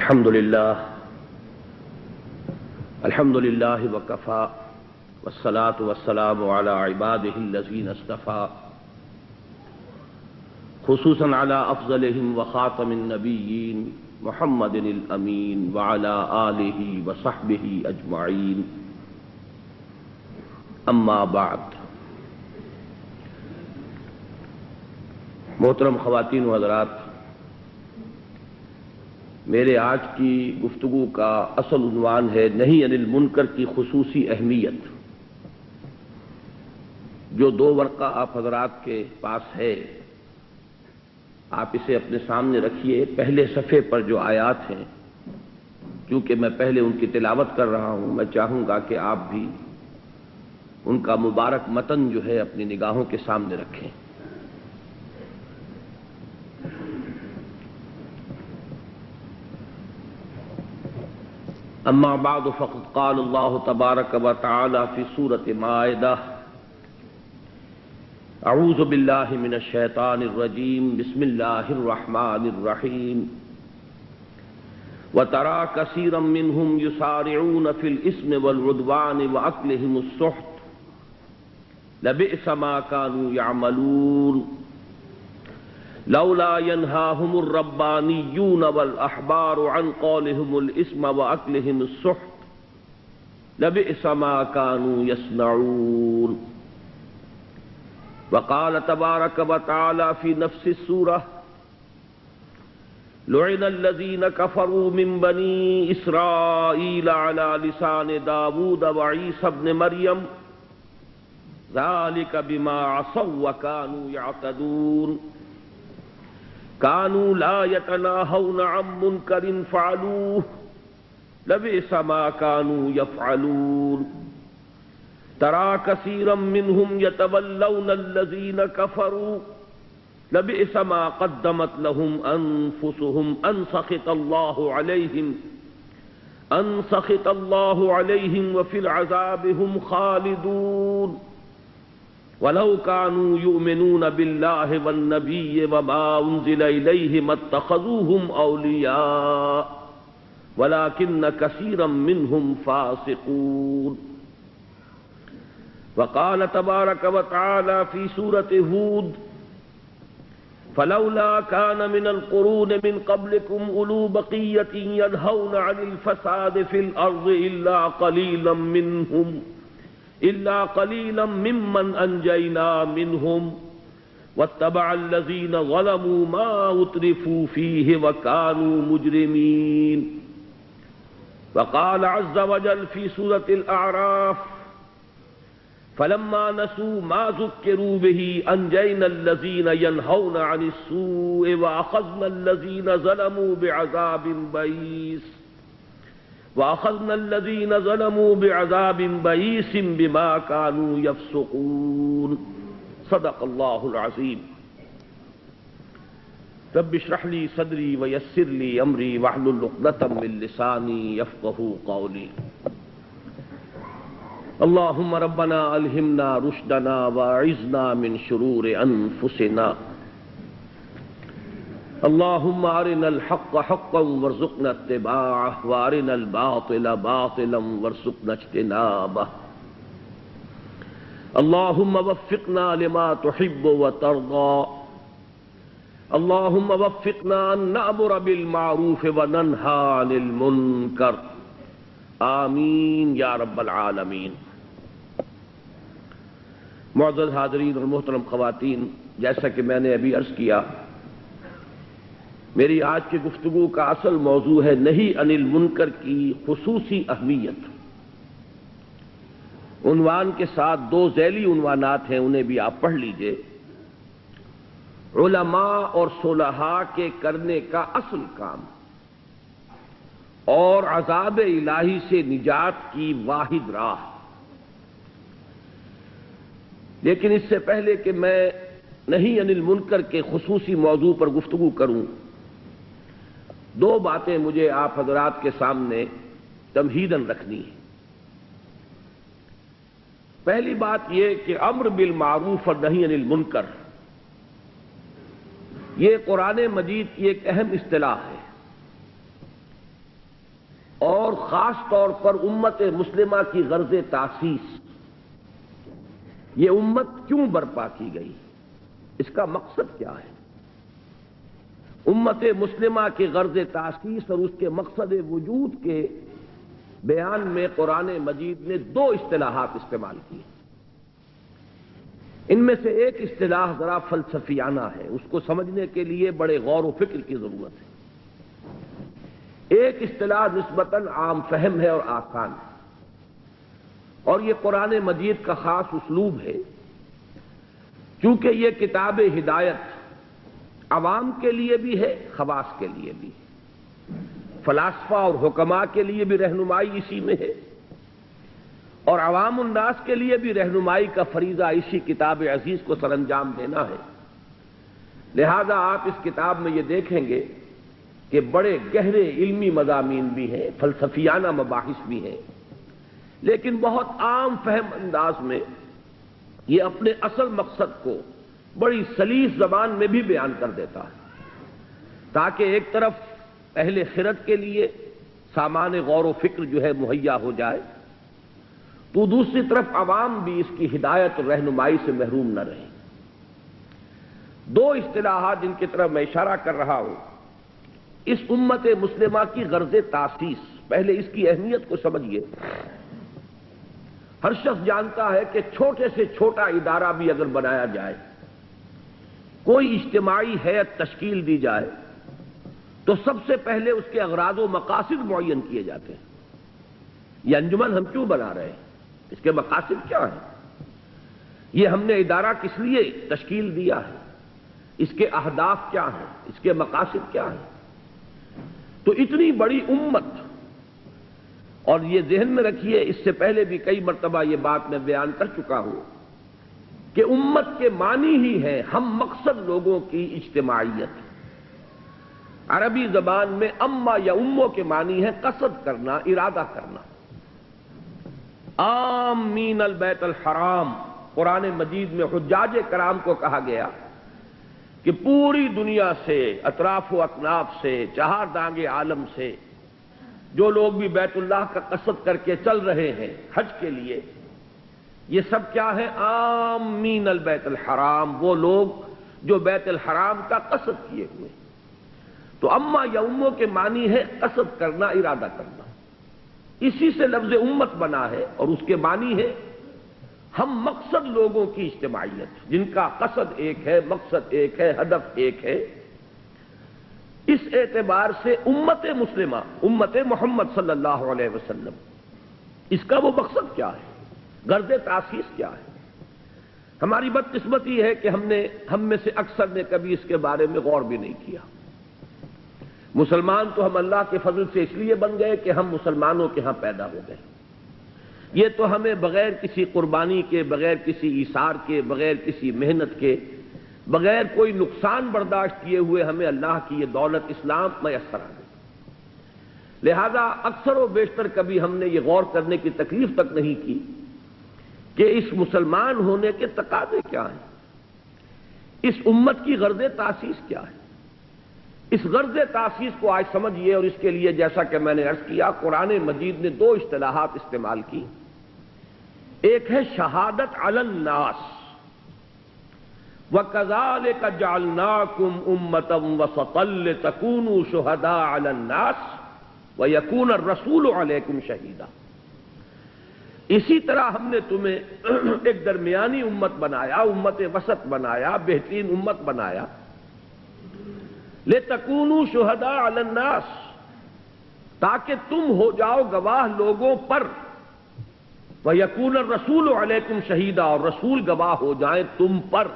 الحمد لله وكفى والصلاة والسلام على عباده الذين اصطفى خصوصا على أفضلهم وخاتم النبيين محمد الأمين وعلى آله وصحبه أجمعين أما بعد. محترم خواتین و حضرات، میرے آج کی گفتگو کا اصل عنوان ہے نہی عن المنکر کی خصوصی اہمیت. جو دو ورقہ آپ حضرات کے پاس ہے، آپ اسے اپنے سامنے رکھیے. پہلے صفحے پر جو آیات ہیں، کیونکہ میں پہلے ان کی تلاوت کر رہا ہوں، میں چاہوں گا کہ آپ بھی ان کا مبارک متن جو ہے اپنی نگاہوں کے سامنے رکھیں. اما بعد فقد قال اللہ تبارک و تعالی فی سورۃ مائدہ: اعوذ باللہ من الشیطان الرجیم، بسم اللہ الرحمن الرحیم. وترى كثيرا منهم يسارعون في الإثم والعدوان وأكلهم السحت لبئس ما كانوا يعملون لولا ينهاهم الربانيون والأحبار عن قولهم الإثم وأكلهم السحت لبئس ما كانوا يصنعون. وقال تبارك وتعالى في نفس السورة: لعن الذين كفروا من بني إسرائيل على لسان داود وعيسى ابن مريم ذلك بما عصوا وكانوا يعتدون كانوا لا يتناهون عن منكر فعلوه لبئس ما كانوا يفعلون. ترى كثيرا منهم يتولون الذين كفروا لبئس ما قدمت لهم أنفسهم أن سخط الله عليهم وفي العذاب هم خالدون. ولو كانوا يؤمنون بالله والنبي وما أنزل إليه ما اتخذوهم أولياء ولكن كثيرا منهم فاسقون. وقال تبارك وتعالى في سورة هود: فلولا كان من القرون من قبلكم أولو بقية ينهون عن الفساد في الأرض إلا قليلا ممن أنجينا منهم واتبع الذين ظلموا ما أترفوا فيه وكانوا مجرمين. وقال عز وجل في سورة الأعراف: فلما نسوا ما ذكروا به أنجينا الذين ينهون عن السوء وأخذنا الذين ظلموا بعذاب بئيس بما كانوا يفسقون. صدق الله العظيم. رب اشرح لي صدري ويسر لي أمري واحلل عقدة من لساني يفقهوا قولي. اللهم ربنا ألهمنا رشدنا وأعذنا من شرور أنفسنا. اللهم أرنا الحق حقا وارزقنا اتباعه وأرنا الباطل باطلا وارزقنا اجتنابه. اللهم وفقنا لما تحب وترضى. اللهم وفقنا أن نأمر بالمعروف وننهى عن المنكر. آمین یا رب العالمین. معزز حاضرین اور محترم خواتین، جیسا کہ میں نے ابھی عرض کیا، میری آج کی گفتگو کا اصل موضوع ہے نہی عن المنکر کی خصوصی اہمیت. عنوان کے ساتھ دو ذیلی عنوانات ہیں، انہیں بھی آپ پڑھ لیجئے. علماء اور صلحاء کے کرنے کا اصل کام اور عذاب الہی سے نجات کی واحد راہ. لیکن اس سے پہلے کہ میں نہی عن المنکر کے خصوصی موضوع پر گفتگو کروں، دو باتیں مجھے آپ حضرات کے سامنے تمہیداً رکھنی ہے. پہلی بات یہ کہ امر بالمعروف اور نہی عن المنکر یہ قرآن مجید کی ایک اہم اصطلاح ہے. خاص طور پر امت مسلمہ کی غرض تاسیس، یہ امت کیوں برپا کی گئی، اس کا مقصد کیا ہے؟ امت مسلمہ کی غرض تاسیس اور اس کے مقصد وجود کے بیان میں قرآن مجید نے دو اصطلاحات استعمال کی۔ ان میں سے ایک اصطلاح ذرا فلسفیانہ ہے، اس کو سمجھنے کے لیے بڑے غور و فکر کی ضرورت ہے۔ ایک اصطلاح نسبتاً عام فہم ہے اور آسان ہے، اور یہ قرآن مجید کا خاص اسلوب ہے، کیونکہ یہ کتاب ہدایت عوام کے لیے بھی ہے، خواص کے لیے بھی ہے، فلاسفہ اور حکماء کے لیے بھی رہنمائی اسی میں ہے، اور عوام الناس کے لیے بھی رہنمائی کا فریضہ اسی کتاب عزیز کو سر انجام دینا ہے۔ لہذا آپ اس کتاب میں یہ دیکھیں گے کہ بڑے گہرے علمی مضامین بھی ہیں، فلسفیانہ مباحث بھی ہیں، لیکن بہت عام فہم انداز میں یہ اپنے اصل مقصد کو بڑی سلیس زبان میں بھی بیان کر دیتا ہے، تاکہ ایک طرف اہل خرد کے لیے سامان غور و فکر جو ہے مہیا ہو جائے، تو دوسری طرف عوام بھی اس کی ہدایت اور رہنمائی سے محروم نہ رہے۔ دو اصطلاحات جن کی طرف میں اشارہ کر رہا ہوں، اس امت مسلمہ کی غرض تاسیس، پہلے اس کی اہمیت کو سمجھیے۔ ہر شخص جانتا ہے کہ چھوٹے سے چھوٹا ادارہ بھی اگر بنایا جائے، کوئی اجتماعی ہیئت تشکیل دی جائے، تو سب سے پہلے اس کے اغراض و مقاصد معین کیے جاتے ہیں۔ یہ انجمن ہم کیوں بنا رہے ہیں، اس کے مقاصد کیا ہیں، یہ ہم نے ادارہ کس لیے تشکیل دیا ہے، اس کے اہداف کیا ہیں، اس کے مقاصد کیا ہیں۔ تو اتنی بڑی امت، اور یہ ذہن میں رکھیے، اس سے پہلے بھی کئی مرتبہ یہ بات میں بیان کر چکا ہوں کہ امت کے معنی ہی ہے ہم مقصد لوگوں کی اجتماعیت۔ عربی زبان میں اما یا امو کے معنی ہے قصد کرنا، ارادہ کرنا۔ آمین البیت الحرام، قرآن مجید میں حجاج کرام کو کہا گیا کہ پوری دنیا سے، اطراف و اکناف سے، چہار دانگ عالم سے جو لوگ بھی بیت اللہ کا قصد کر کے چل رہے ہیں حج کے لیے، یہ سب کیا ہے؟ آمین البیت الحرام، وہ لوگ جو بیت الحرام کا قصد کیے ہوئے۔ تو اما یا امو کے معنی ہے قصد کرنا، ارادہ کرنا۔ اسی سے لفظ امت بنا ہے، اور اس کے معنی ہے ہم مقصد لوگوں کی اجتماعیت، جن کا قصد ایک ہے، مقصد ایک ہے، ہدف ایک ہے۔ اس اعتبار سے امت مسلمہ، امت محمد صلی اللہ علیہ وسلم، اس کا وہ مقصد کیا ہے، غرض تاسیس کیا ہے؟ ہماری بدقسمتی ہے کہ ہم میں سے اکثر نے کبھی اس کے بارے میں غور بھی نہیں کیا۔ مسلمان تو ہم اللہ کے فضل سے اس لیے بن گئے کہ ہم مسلمانوں کے ہاں پیدا ہو گئے۔ یہ تو ہمیں بغیر کسی قربانی کے، بغیر کسی ایثار کے، بغیر کسی محنت کے، بغیر کوئی نقصان برداشت کیے ہوئے ہمیں اللہ کی یہ دولت اسلام میسر آ گئی۔ لہذا اکثر و بیشتر کبھی ہم نے یہ غور کرنے کی تکلیف تک نہیں کی کہ اس مسلمان ہونے کے تقاضے کیا ہیں، اس امت کی غرض تاسیس کیا ہے۔ اس غرض تاسیس کو آج سمجھیے، اور اس کے لیے جیسا کہ میں نے عرض کیا، قرآن مجید نے دو اصطلاحات استعمال کی۔ ایک ہے شہادت علی الناس، وَكَذَلِكَ جَعَلْنَاكُمْ أُمَّةً وَسَطًا لِتَكُونُوا شُهَدَاءَ عَلَى النَّاسِ وَيَكُونَ الرَّسُولُ عَلَيْكُمْ شَهِيدًا۔ اسی طرح ہم نے تمہیں ایک درمیانی امت بنایا، امت وسط بنایا، بہترین امت بنایا، لِتَكُونُوا شُهَدَاءَ عَلَى النَّاسِ، تاکہ تم ہو جاؤ گواہ لوگوں پر، وَيَكُونَ الرَّسُولُ عَلَيْكُمْ شَهِيدًا، اور رسول گواہ ہو جائیں تم پر۔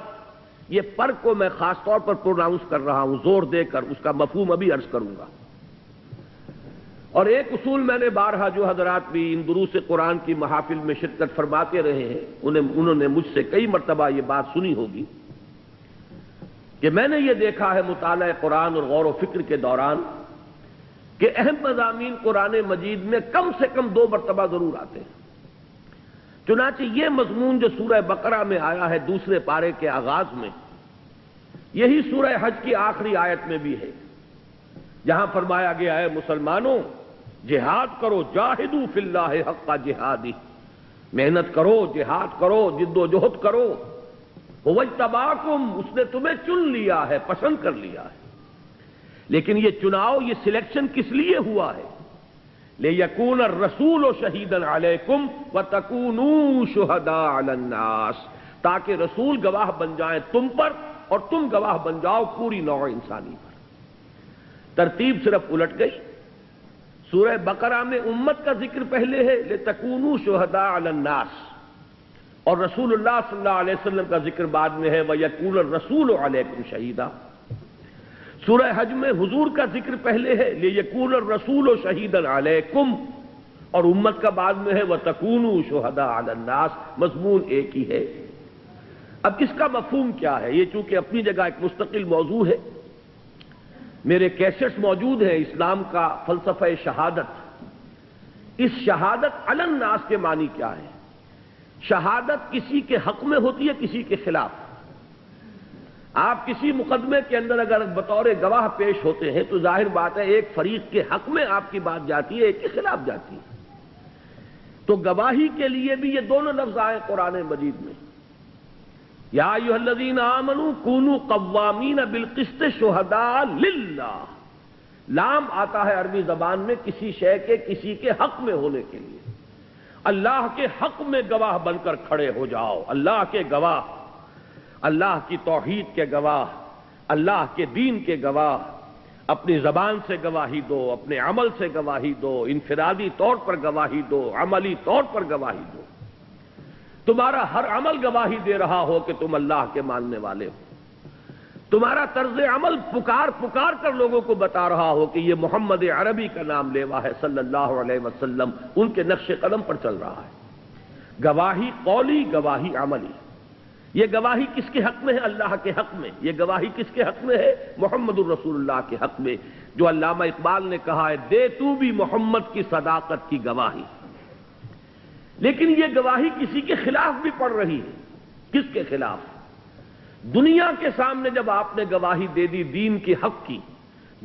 یہ پر کو میں خاص طور پر پروناؤنس کر رہا ہوں، زور دے کر، اس کا مفہوم ابھی عرض کروں گا۔ اور ایک اصول میں نے بارہا، جو حضرات بھی ان دروس قرآن کی محافل میں شرکت فرماتے رہے ہیں، انہوں نے مجھ سے کئی مرتبہ یہ بات سنی ہوگی کہ میں نے یہ دیکھا ہے مطالعہ قرآن اور غور و فکر کے دوران کہ اہم مضامین قرآن مجید میں کم سے کم دو مرتبہ ضرور آتے ہیں۔ چنانچہ یہ مضمون جو سورہ بقرہ میں آیا ہے دوسرے پارے کے آغاز میں، یہی سورہ حج کی آخری آیت میں بھی ہے، جہاں فرمایا گیا ہے مسلمانوں جہاد کرو، جاہدوا فی اللہ حق جہادہ، محنت کرو، جہاد کرو، جد و جہد کرو۔ هو اجتباکم، اس نے تمہیں چن لیا ہے، پسند کر لیا ہے۔ لیکن یہ چناؤ، یہ سلیکشن کس لیے ہوا ہے؟ لِيَكُونَ الرَّسُولُ شَهِيدًا عَلَيْكُمْ وَتَكُونُوا شُهَدَاءَ عَلَى النَّاسِ، تاکہ رسول گواہ بن جائیں تم پر اور تم گواہ بن جاؤ پوری نوع انسانی پر۔ ترتیب صرف الٹ گئی۔ سورہ بقرہ میں امت کا ذکر پہلے ہے، لِتَكُونُوا شُهَدَاءَ عَلَى النَّاسِ، اور رسول اللہ صلی اللہ علیہ وسلم کا ذکر بعد میں ہے، وَيَكُونَ الرَّسُولُ عَلَيْكُمْ شَهِيدًا۔ سورہ حج میں حضور کا ذکر پہلے ہے، لِيَكُونَ الرَّسُولُ شَهِيدًا عَلَيْكُمْ، اور امت کا بعد میں ہے، وَتَكُونُوا شُهَدَاءَ عَلَى النَّاسِ، مضمون ایک ہی ہے۔ اب اس کا مفہوم کیا ہے؟ یہ چونکہ اپنی جگہ ایک مستقل موضوع ہے، میرے کیسٹس موجود ہیں، اسلام کا فلسفہ شہادت۔ اس شہادت علی الناس کے معنی کیا ہے؟ شہادت کسی کے حق میں ہوتی ہے، کسی کے خلاف۔ آپ کسی مقدمے کے اندر اگر بطور گواہ پیش ہوتے ہیں تو ظاہر بات ہے ایک فریق کے حق میں آپ کی بات جاتی ہے، ایک کے خلاف جاتی ہے۔ تو گواہی کے لیے بھی یہ دونوں لفظ آئے قرآن مجید میں، یا ایھا الذین آمنوا کونوا قوامین بالقسط شہداء للہ۔ لام آتا ہے عربی زبان میں کسی شے کے کسی کے حق میں ہونے کے لیے۔ اللہ کے حق میں گواہ بن کر کھڑے ہو جاؤ، اللہ کے گواہ، اللہ کی توحید کے گواہ، اللہ کے دین کے گواہ، اپنی زبان سے گواہی دو، اپنے عمل سے گواہی دو، انفرادی طور پر گواہی دو، عملی طور پر گواہی دو۔ تمہارا ہر عمل گواہی دے رہا ہو کہ تم اللہ کے ماننے والے ہو۔ تمہارا طرز عمل پکار پکار کر لوگوں کو بتا رہا ہو کہ یہ محمد عربی کا نام لیوا ہے صلی اللہ علیہ وسلم، ان کے نقش قدم پر چل رہا ہے۔ گواہی قولی، گواہی عملی۔ یہ گواہی کس کے حق میں ہے؟ اللہ کے حق میں۔ یہ گواہی کس کے حق میں ہے؟ محمد الرسول اللہ کے حق میں، جو علامہ اقبال نے کہا ہے، دے تو بھی محمد کی صداقت کی گواہی۔ لیکن یہ گواہی کسی کے خلاف بھی پڑ رہی ہے۔ کس کے خلاف؟ دنیا کے سامنے جب آپ نے گواہی دے دی دین کے حق کی،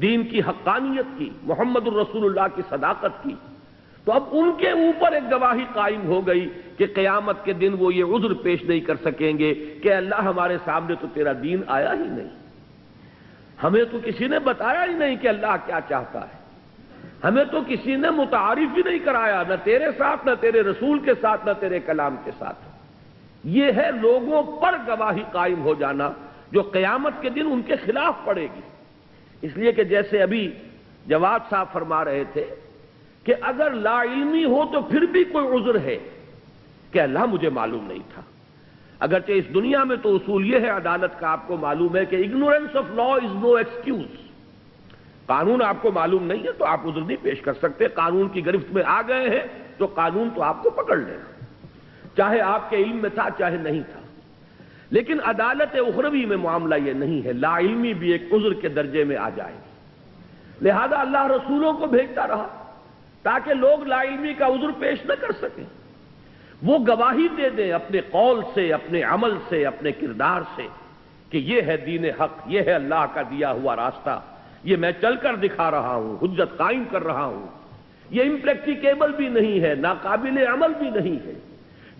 دین کی حقانیت کی، محمد الرسول اللہ کی صداقت کی، تو اب ان کے اوپر ایک گواہی قائم ہو گئی کہ قیامت کے دن وہ یہ عذر پیش نہیں کر سکیں گے کہ اللہ ہمارے سامنے تو تیرا دین آیا ہی نہیں، ہمیں تو کسی نے بتایا ہی نہیں کہ اللہ کیا چاہتا ہے، ہمیں تو کسی نے متعارف ہی نہیں کرایا، نہ تیرے ساتھ، نہ تیرے رسول کے ساتھ، نہ تیرے کلام کے ساتھ۔ یہ ہے لوگوں پر گواہی قائم ہو جانا جو قیامت کے دن ان کے خلاف پڑے گی۔ اس لیے کہ جیسے ابھی جواد صاحب فرما رہے تھے کہ اگر لا علمی ہو تو پھر بھی کوئی عذر ہے کہ اللہ مجھے معلوم نہیں تھا۔ اگرچہ اس دنیا میں تو اصول یہ ہے عدالت کا، آپ کو معلوم ہے کہ ignorance of law is no excuse. قانون آپ کو معلوم نہیں ہے تو آپ عذر نہیں پیش کر سکتے، قانون کی گرفت میں آ گئے ہیں تو قانون تو آپ کو پکڑ لے گا، چاہے آپ کے علم میں تھا چاہے نہیں تھا۔ لیکن عدالت اخروی میں معاملہ یہ نہیں ہے، لا علمی بھی ایک عذر کے درجے میں آ جائے گی۔ لہذا اللہ رسولوں کو بھیجتا رہا تاکہ لوگ لا علمی کا عذر پیش نہ کر سکیں، وہ گواہی دے دیں اپنے قول سے، اپنے عمل سے، اپنے کردار سے کہ یہ ہے دین حق، یہ ہے اللہ کا دیا ہوا راستہ، یہ میں چل کر دکھا رہا ہوں، حجت قائم کر رہا ہوں، یہ امپریکٹیکیبل بھی نہیں ہے، ناقابل عمل بھی نہیں ہے۔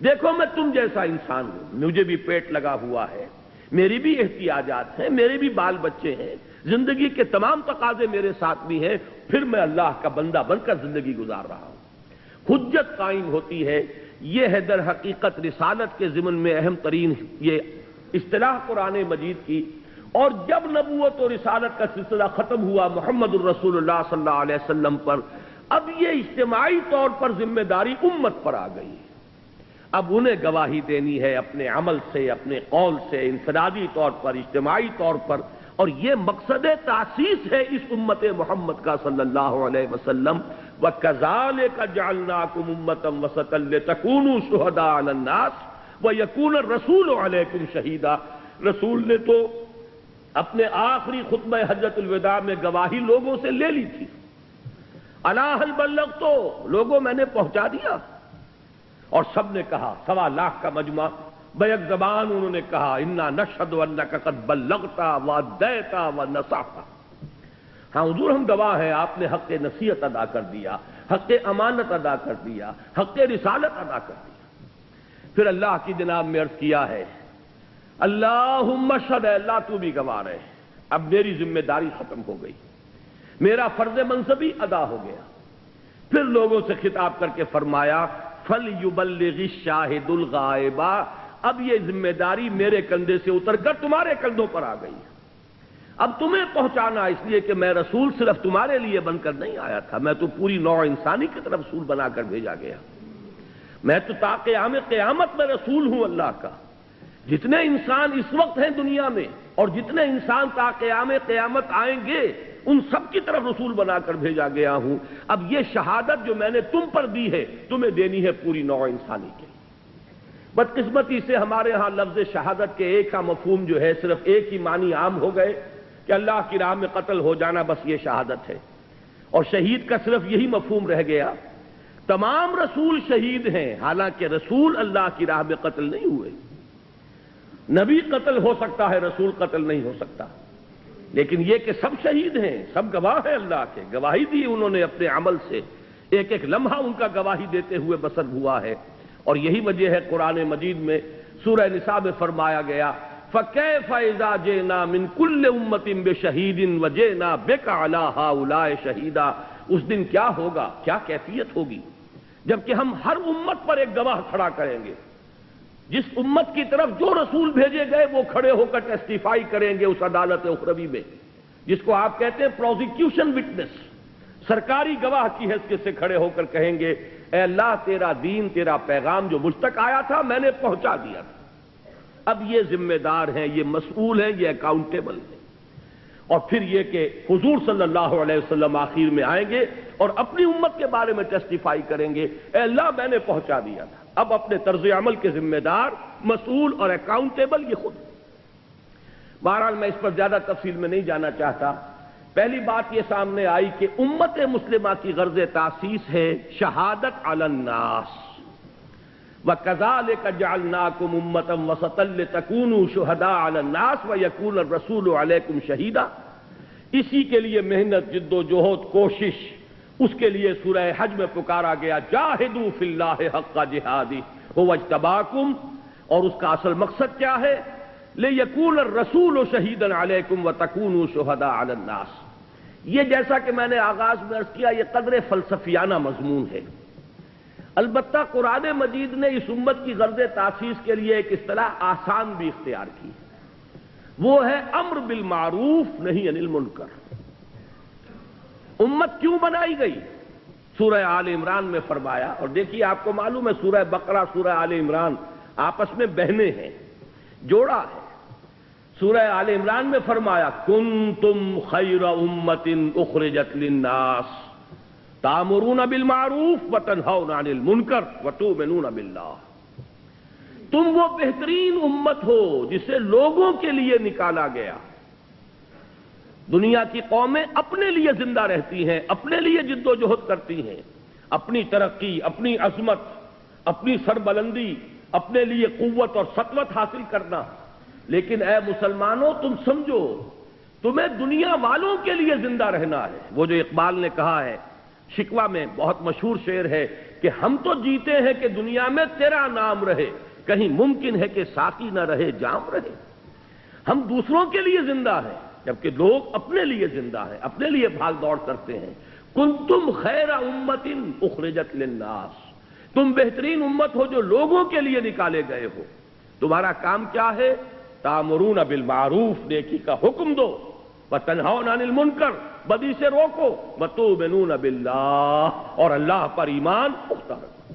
دیکھو میں تم جیسا انسان ہوں، مجھے بھی پیٹ لگا ہوا ہے، میری بھی احتیاجات ہیں، میرے بھی بال بچے ہیں، زندگی کے تمام تقاضے میرے ساتھ بھی ہیں، پھر میں اللہ کا بندہ بن کر زندگی گزار رہا ہوں۔ حجت قائم ہوتی ہے۔ یہ ہے در حقیقت رسالت کے ضمن میں اہم ترین یہ اصطلاح قرآن مجید کی۔ اور جب نبوت اور رسالت کا سلسلہ ختم ہوا محمد الرسول اللہ صلی اللہ علیہ وسلم پر، اب یہ اجتماعی طور پر ذمہ داری امت پر آ گئی ہے۔ اب انہیں گواہی دینی ہے اپنے عمل سے، اپنے قول سے، انفرادی طور پر، اجتماعی طور پر، اور یہ مقصد تاسیس ہے اس امت محمد کا صلی اللہ علیہ وسلم۔ وَكَذَلِكَ جَعَلْنَاكُمْ أُمَّةً وَسَطًا لِتَكُونُوا شُهَدَاءَ عَلَى النَّاسِ وَيَكُونَ الرَّسُولُ عَلَيْكُمْ شَهِيدًا۔ رسول نے تو اپنے آخری خطبہ حجۃ الوداع میں گواہی لوگوں سے لے لی تھی، الا هل بلغت، تو لوگوں میں نے پہنچا دیا، اور سب نے کہا، 1.25 لاکھ کا مجمع بیک زبان انہوں نے کہا، انا نشہد انک قد بلغت وادیت ونصحت۔ ہاں حضور ہم گواہ ہیں، آپ نے حق نصیحت ادا کر دیا، حق امانت ادا کر دیا، حق رسالت ادا کر دیا۔ پھر اللہ کی جناب میں عرض کیا ہے اللہم اشہد، اے اللہ تو بھی گواہ رہے، اب میری ذمہ داری ختم ہو گئی، میرا فرض منصبی ادا ہو گیا۔ پھر لوگوں سے خطاب کر کے فرمایا فَلْيُبَلِّغِ الشَّاهِدُ الْغَائِبَ، اب یہ ذمہ داری میرے کندھے سے اتر کر تمہارے کندھوں پر آ گئی ہے۔ اب تمہیں پہنچانا، اس لیے کہ میں رسول صرف تمہارے لیے بن کر نہیں آیا تھا، میں تو پوری نوع انسانی کی طرف رسول بنا کر بھیجا گیا، میں تو تا قیام قیامت میں رسول ہوں اللہ کا۔ جتنے انسان اس وقت ہیں دنیا میں اور جتنے انسان تا قیام قیامت آئیں گے، ان سب کی طرف رسول بنا کر بھیجا گیا ہوں۔ اب یہ شہادت جو میں نے تم پر دی ہے، تمہیں دینی ہے پوری نوع انسانی کے۔ بدقسمتی سے ہمارے ہاں لفظ شہادت کے ایک کا مفہوم جو ہے صرف ایک ہی معنی عام ہو گئے کہ اللہ کی راہ میں قتل ہو جانا، بس یہ شہادت ہے، اور شہید کا صرف یہی مفہوم رہ گیا۔ تمام رسول شہید ہیں، حالانکہ رسول اللہ کی راہ میں قتل نہیں ہوئے۔ نبی قتل ہو سکتا ہے، رسول قتل نہیں ہو سکتا، لیکن یہ کہ سب شہید ہیں، سب گواہ ہیں اللہ کے، گواہی دی انہوں نے اپنے عمل سے، ایک ایک لمحہ ان کا گواہی دیتے ہوئے بسر ہوا ہے۔ اور یہی وجہ ہے قرآن مجید میں سورہ نساء میں فرمایا گیا فَكَيْفَ إِذَا جِئْنَا مِن كُلِّ أُمَّةٍ بِشَهِيدٍ وَجِئْنَا بِكَ عَلَىٰ هَٰؤُلَاءِ شَهِيدًا، اس دن کیا ہوگا، کیا کیفیت ہوگی جبکہ ہم ہر امت پر ایک گواہ کھڑا کریں گے۔ جس امت کی طرف جو رسول بھیجے گئے وہ کھڑے ہو کر ٹیسٹیفائی کریں گے اس عدالت اخروی میں، جس کو آپ کہتے ہیں پروزیکیوشن وٹنس، سرکاری گواہ کی حیثیت سے کھڑے ہو کر کہیں گے اے اللہ تیرا دین، تیرا پیغام جو مجھ تک آیا تھا میں نے پہنچا دیا تھا۔ اب یہ ذمہ دار ہیں، یہ مسئول ہیں، یہ اکاؤنٹیبل ہیں۔ اور پھر یہ کہ حضور صلی اللہ علیہ وسلم آخر میں آئیں گے اور اپنی امت کے بارے میں ٹیسٹیفائی کریں گے اے اللہ میں نے پہنچا دیا تھا۔ اب اپنے طرز عمل کے ذمہ دار، مسئول اور اکاؤنٹیبل یہ خود۔ بہرحال میں اس پر زیادہ تفصیل میں نہیں جانا چاہتا۔ پہلی بات یہ سامنے آئی کہ امت مسلمہ کی غرض تاسیس ہے شہادت علی الناس، وَكَذَلِكَ جَعَلْنَاكُمْ أُمَّةً وَسَطًا لِتَكُونُوا شُهَدَاءَ عَلَى النَّاسِ وَيَكُونَ الرَّسُولُ عَلَيْكُمْ شَهِيدًا۔ اسی کے لیے محنت، جد و جہد، کوشش، اس کے لیے سورہ حج میں پکارا گیا جاہدوا فی اللہ حق جہادہ هو اجتباکم، اور اس کا اصل مقصد کیا ہے لِيَكُونَ الرَّسُولُ شَهِيدًا عَلَيْكُمْ وَتَكُونُوا شُهَدَاءَ عَلَى النَّاسِ۔ یہ جیسا کہ میں نے آغاز میں عرض کیا یہ قدر فلسفیانہ مضمون ہے۔ البتہ قرآن مجید نے اس امت کی غرض تاسیس کے لیے ایک اصطلاح آسان بھی اختیار کی، وہ ہے امر بالمعروف نہی عن المنکر۔ امت کیوں بنائی گئی؟ سورہ آل عمران میں فرمایا، اور دیکھیے آپ کو معلوم ہے سورہ بقرہ سورہ آل عمران آپس میں بہنیں ہیں، جوڑا ہے۔ سورہ آل عمران میں فرمایا کنتم خیر امت اخرجت للناس تأمرون بالمعروف وتنہون عن المنکر وتؤمنون باللہ۔ تم وہ بہترین امت ہو جسے لوگوں کے لیے نکالا گیا۔ دنیا کی قومیں اپنے لیے زندہ رہتی ہیں، اپنے لیے جد و جہد کرتی ہیں، اپنی ترقی، اپنی عظمت، اپنی سربلندی، اپنے لیے قوت اور سطوت حاصل کرنا۔ لیکن اے مسلمانوں تم سمجھو تمہیں دنیا والوں کے لیے زندہ رہنا ہے۔ وہ جو اقبال نے کہا ہے شکوہ میں، بہت مشہور شعر ہے کہ ہم تو جیتے ہیں کہ دنیا میں تیرا نام رہے، کہیں ممکن ہے کہ ساقی نہ رہے جام رہے۔ ہم دوسروں کے لیے زندہ ہیں جبکہ لوگ اپنے لیے زندہ ہیں، اپنے لیے بھاگ دوڑ کرتے ہیں۔ کنتم خیر امت اخرجت للناس، تم بہترین امت ہو جو لوگوں کے لیے نکالے گئے ہو۔ تمہارا کام کیا ہے؟ تامرون بالمعروف، نیکی کا حکم دو، وتنہون عن المنکر، بدی سے روکو، وتؤمنون باللہ، اور اللہ پر ایمان پختہ رکھو۔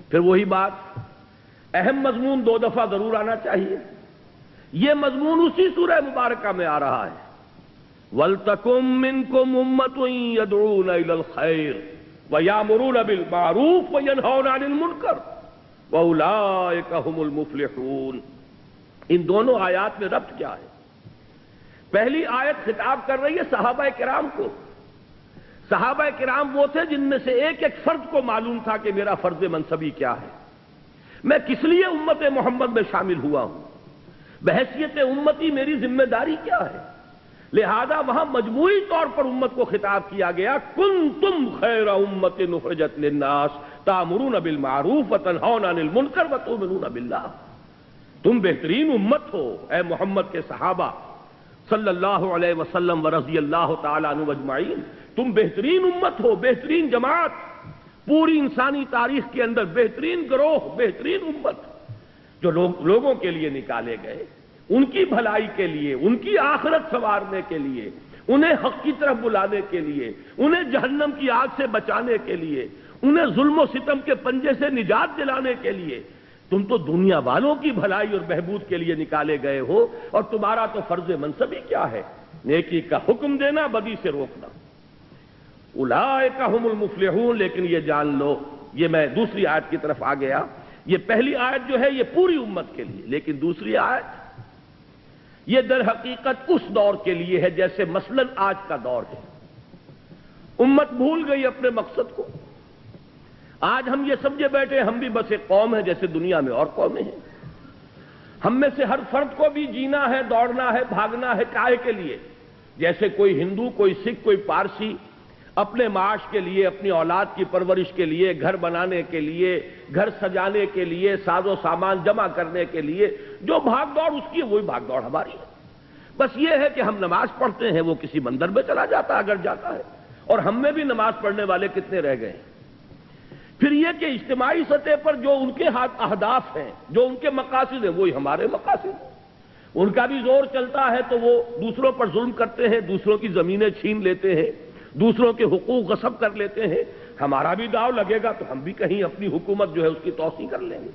پھر وہی بات، اہم مضمون دو دفعہ ضرور آنا چاہیے۔ یہ مضمون اسی سورہ مبارکہ میں آ رہا ہے وَلْتَكُن مِّنكُمْ أُمَّةٌ يَدْعُونَ إِلَى الْخَيْرِ وَيَأْمُرُونَ بِالْمَعْرُوفِ وَيَنْهَوْنَ عَنِ الْمُنكَرِ وَأُولَٰئِكَ هُمُ الْمُفْلِحُونَ۔ ان دونوں آیات میں ربط کیا ہے؟ پہلی آیت خطاب کر رہی ہے صحابہ کرام کو۔ صحابہ کرام وہ تھے جن میں سے ایک ایک فرد کو معلوم تھا کہ میرا فرض منصبی کیا ہے، میں کس لیے امت محمد میں شامل ہوا ہوں، بحیثیت امتی میری ذمہ داری کیا ہے۔ لہذا وہاں مجموعی طور پر امت کو خطاب کیا گیا، کنتم خیر امت اخرجت للناس تأمرون بالمعروف وتنہون عن المنکر وتؤمنون باللہ۔ تم بہترین امت ہو اے محمد کے صحابہ صلی اللہ علیہ وسلم ورضی اللہ تعالیٰ عنہ اجمعین، تم بہترین امت ہو، بہترین جماعت، پوری انسانی تاریخ کے اندر بہترین گروہ، بہترین امت جو لوگوں کے لیے نکالے گئے، ان کی بھلائی کے لیے، ان کی آخرت سنوارنے کے لیے، انہیں حق کی طرف بلانے کے لیے، انہیں جہنم کی آگ سے بچانے کے لیے، انہیں ظلم و ستم کے پنجے سے نجات دلانے کے لیے۔ تم تو دنیا والوں کی بھلائی اور بہبود کے لیے نکالے گئے ہو، اور تمہارا تو فرض منصبی کیا ہے؟ نیکی کا حکم دینا، بدی سے روکنا۔ اولئک ھم المفلحون، لیکن یہ جان لو، یہ میں دوسری آیت کی طرف آ گیا، یہ پہلی آیت جو ہے یہ پوری امت کے لیے، لیکن دوسری آیت یہ در حقیقت اس دور کے لیے ہے جیسے مثلا آج کا دور ہے۔ امت بھول گئی اپنے مقصد کو۔ آج ہم یہ سمجھے بیٹھے ہم بھی بس ایک قوم ہے جیسے دنیا میں اور قومیں ہیں۔ ہم میں سے ہر فرد کو بھی جینا ہے، دوڑنا ہے، بھاگنا ہے، کاہے کے لیے؟ جیسے کوئی ہندو، کوئی سکھ، کوئی پارسی اپنے معاش کے لیے، اپنی اولاد کی پرورش کے لیے، گھر بنانے کے لیے، گھر سجانے کے لیے، ساز و سامان جمع کرنے کے لیے جو بھاگ دوڑ اس کی ہے، وہی بھاگ دوڑ ہماری ہے۔ بس یہ ہے کہ ہم نماز پڑھتے ہیں، وہ کسی مندر میں چلا جاتا اگر جاتا ہے، اور ہم میں بھی نماز پڑھنے والے کتنے رہ گئے۔ پھر یہ کہ اجتماعی سطح پر جو ان کے اہداف ہیں، جو ان کے مقاصد ہیں، وہی ہمارے مقاصد ہیں۔ ان کا بھی زور چلتا ہے تو وہ دوسروں پر ظلم کرتے ہیں، دوسروں کی زمینیں چھین لیتے ہیں، دوسروں کے حقوق غصب کر لیتے ہیں۔ ہمارا بھی داؤ لگے گا تو ہم بھی کہیں اپنی حکومت جو ہے اس کی توسیع کر لیں گے۔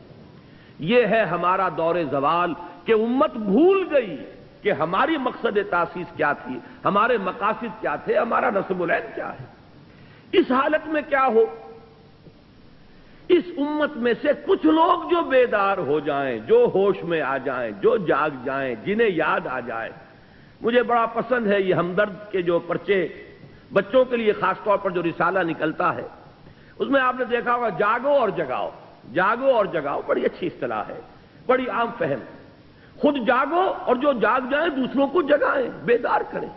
یہ ہے ہمارا دور زوال کہ امت بھول گئی کہ ہماری مقصد تاسیس کیا تھی، ہمارے مقاصد کیا تھے، ہمارا نصب العین کیا ہے۔ اس حالت میں کیا ہو، اس امت میں سے کچھ لوگ جو بیدار ہو جائیں، جو ہوش میں آ جائیں، جو جاگ جائیں، جنہیں یاد آ جائے۔ مجھے بڑا پسند ہے یہ ہمدرد کے جو پرچے بچوں کے لیے خاص طور پر جو رسالہ نکلتا ہے، اس میں آپ نے دیکھا ہوگا جاگو اور جگاؤ، جاگو اور جگاؤ، بڑی اچھی اصطلاح ہے، بڑی عام فہم۔ خود جاگو اور جو جاگ جائیں دوسروں کو جگائیں، بیدار کریں۔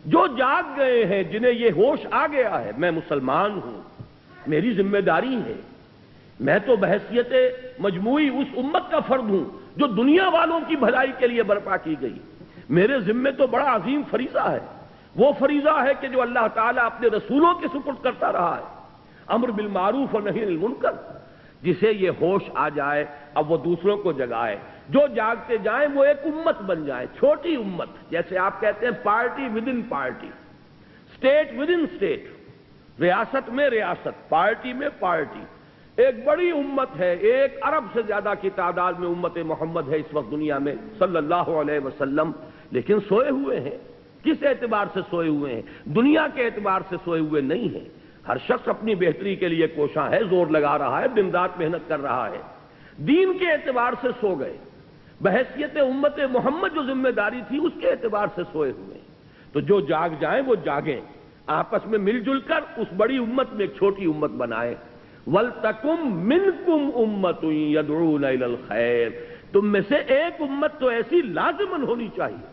جو جاگ گئے ہیں، جنہیں یہ ہوش آ گیا ہے، میں مسلمان ہوں، میری ذمہ داری ہے، میں تو بحیثیت مجموعی اس امت کا فرد ہوں جو دنیا والوں کی بھلائی کے لیے برپا کی گئی، میرے ذمے تو بڑا عظیم فریضہ ہے۔ وہ فریضہ ہے کہ جو اللہ تعالیٰ اپنے رسولوں کے سپرد کرتا رہا ہے، امر بالمعروف اور نہی عن المنکر۔ جسے یہ ہوش آ جائے اب وہ دوسروں کو جگائے، جو جاگتے جائیں وہ ایک امت بن جائیں، چھوٹی امت، جیسے آپ کہتے ہیں party with in party, state with in state, ریاست میں ریاست، پارٹی میں پارٹی۔ ایک بڑی امت ہے، 1 ارب سے زیادہ کی تعداد میں امت محمد ہے اس وقت دنیا میں صلی اللہ علیہ وسلم، لیکن سوئے ہوئے ہیں۔ کس اعتبار سے سوئے ہوئے ہیں؟ دنیا کے اعتبار سے سوئے ہوئے نہیں ہیں۔ ہر شخص اپنی بہتری کے لیے کوشاں ہے، زور لگا رہا ہے، دن رات محنت کر رہا ہے۔ دین کے اعتبار سے سو گئے، بحیثیت امت محمد جو ذمہ داری تھی اس کے اعتبار سے سوئے ہوئے ہیں۔ تو جو جاگ جائیں وہ جاگیں، آپس میں مل جل کر اس بڑی امت میں ایک چھوٹی امت بنائیں۔ وَلْتَكُمْ مِنْكُمْ أُمَّةٌ يَدْعُونَ إِلَى الْخَيْرِ، تم میں سے ایک امت تو ایسی لازماً ہونی چاہیے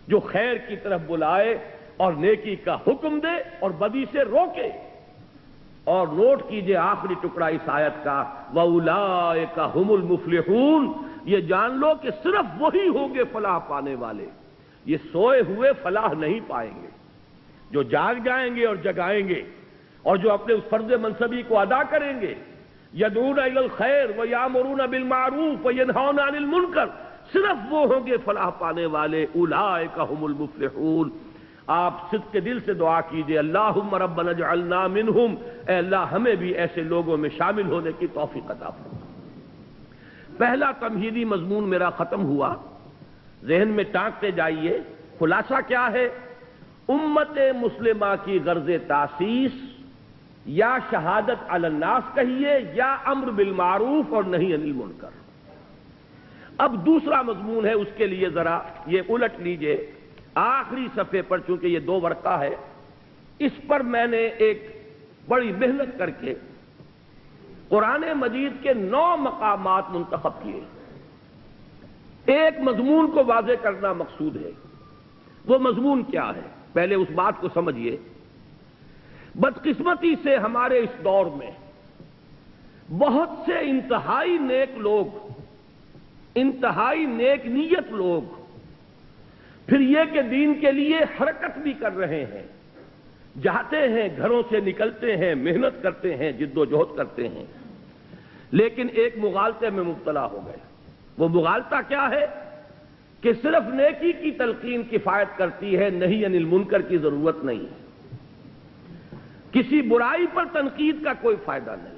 جو خیر کی طرف بلائے اور نیکی کا حکم دے اور بدی سے روکے۔ اور نوٹ کیجئے آخری ٹکڑا اس آیت کا، وَأُولَئِكَ هُمُ الْمُفْلِحُونَ، یہ جان لو کہ صرف وہی ہوں گے فلاح پانے والے، یہ سوئے ہوئے فلاح نہیں پائیں گے۔ جو جاگ جائیں گے اور جگائیں گے اور جو اپنے اس فرض منصبی کو ادا کریں گے، یدعون الی الخیر ویامرون بالمعروف وینہون عن المنکر، صرف وہ ہوں گے فلاح پانے والے۔ اولئک ھم المفلحون۔ آپ صدق کے دل سے دعا کیجئے، اللہم ربنا اجعلنا منہم، اے اللہ ہمیں بھی ایسے لوگوں میں شامل ہونے کی توفیق عطا فرما۔ پہلا تمہیدی مضمون میرا ختم ہوا، ذہن میں ٹانکتے جائیے۔ خلاصہ کیا ہے؟ امت مسلمہ کی غرض تاسیس یا شہادت علی الناس کہیے یا امر بالمعروف اور نہی عن المنکر۔ اب دوسرا مضمون ہے، اس کے لیے ذرا یہ الٹ لیجئے، آخری صفحے پر، چونکہ یہ 2 ورقہ ہے، اس پر میں نے ایک بڑی محنت کر کے قرآن مجید کے 9 مقامات منتخب کیے۔ ایک مضمون کو واضح کرنا مقصود ہے۔ وہ مضمون کیا ہے؟ پہلے اس بات کو سمجھیے، بدقسمتی سے ہمارے اس دور میں بہت سے انتہائی نیک لوگ، انتہائی نیک نیت لوگ، پھر یہ کہ دین کے لیے حرکت بھی کر رہے ہیں، جاتے ہیں، گھروں سے نکلتے ہیں، محنت کرتے ہیں، جد و جہد کرتے ہیں، لیکن ایک مغالطے میں مبتلا ہو گئے۔ وہ مغالطہ کیا ہے کہ صرف نیکی کی تلقین کفایت کرتی ہے، نہی عن المنکر کی ضرورت نہیں ہے۔ کسی برائی پر تنقید کا کوئی فائدہ نہیں،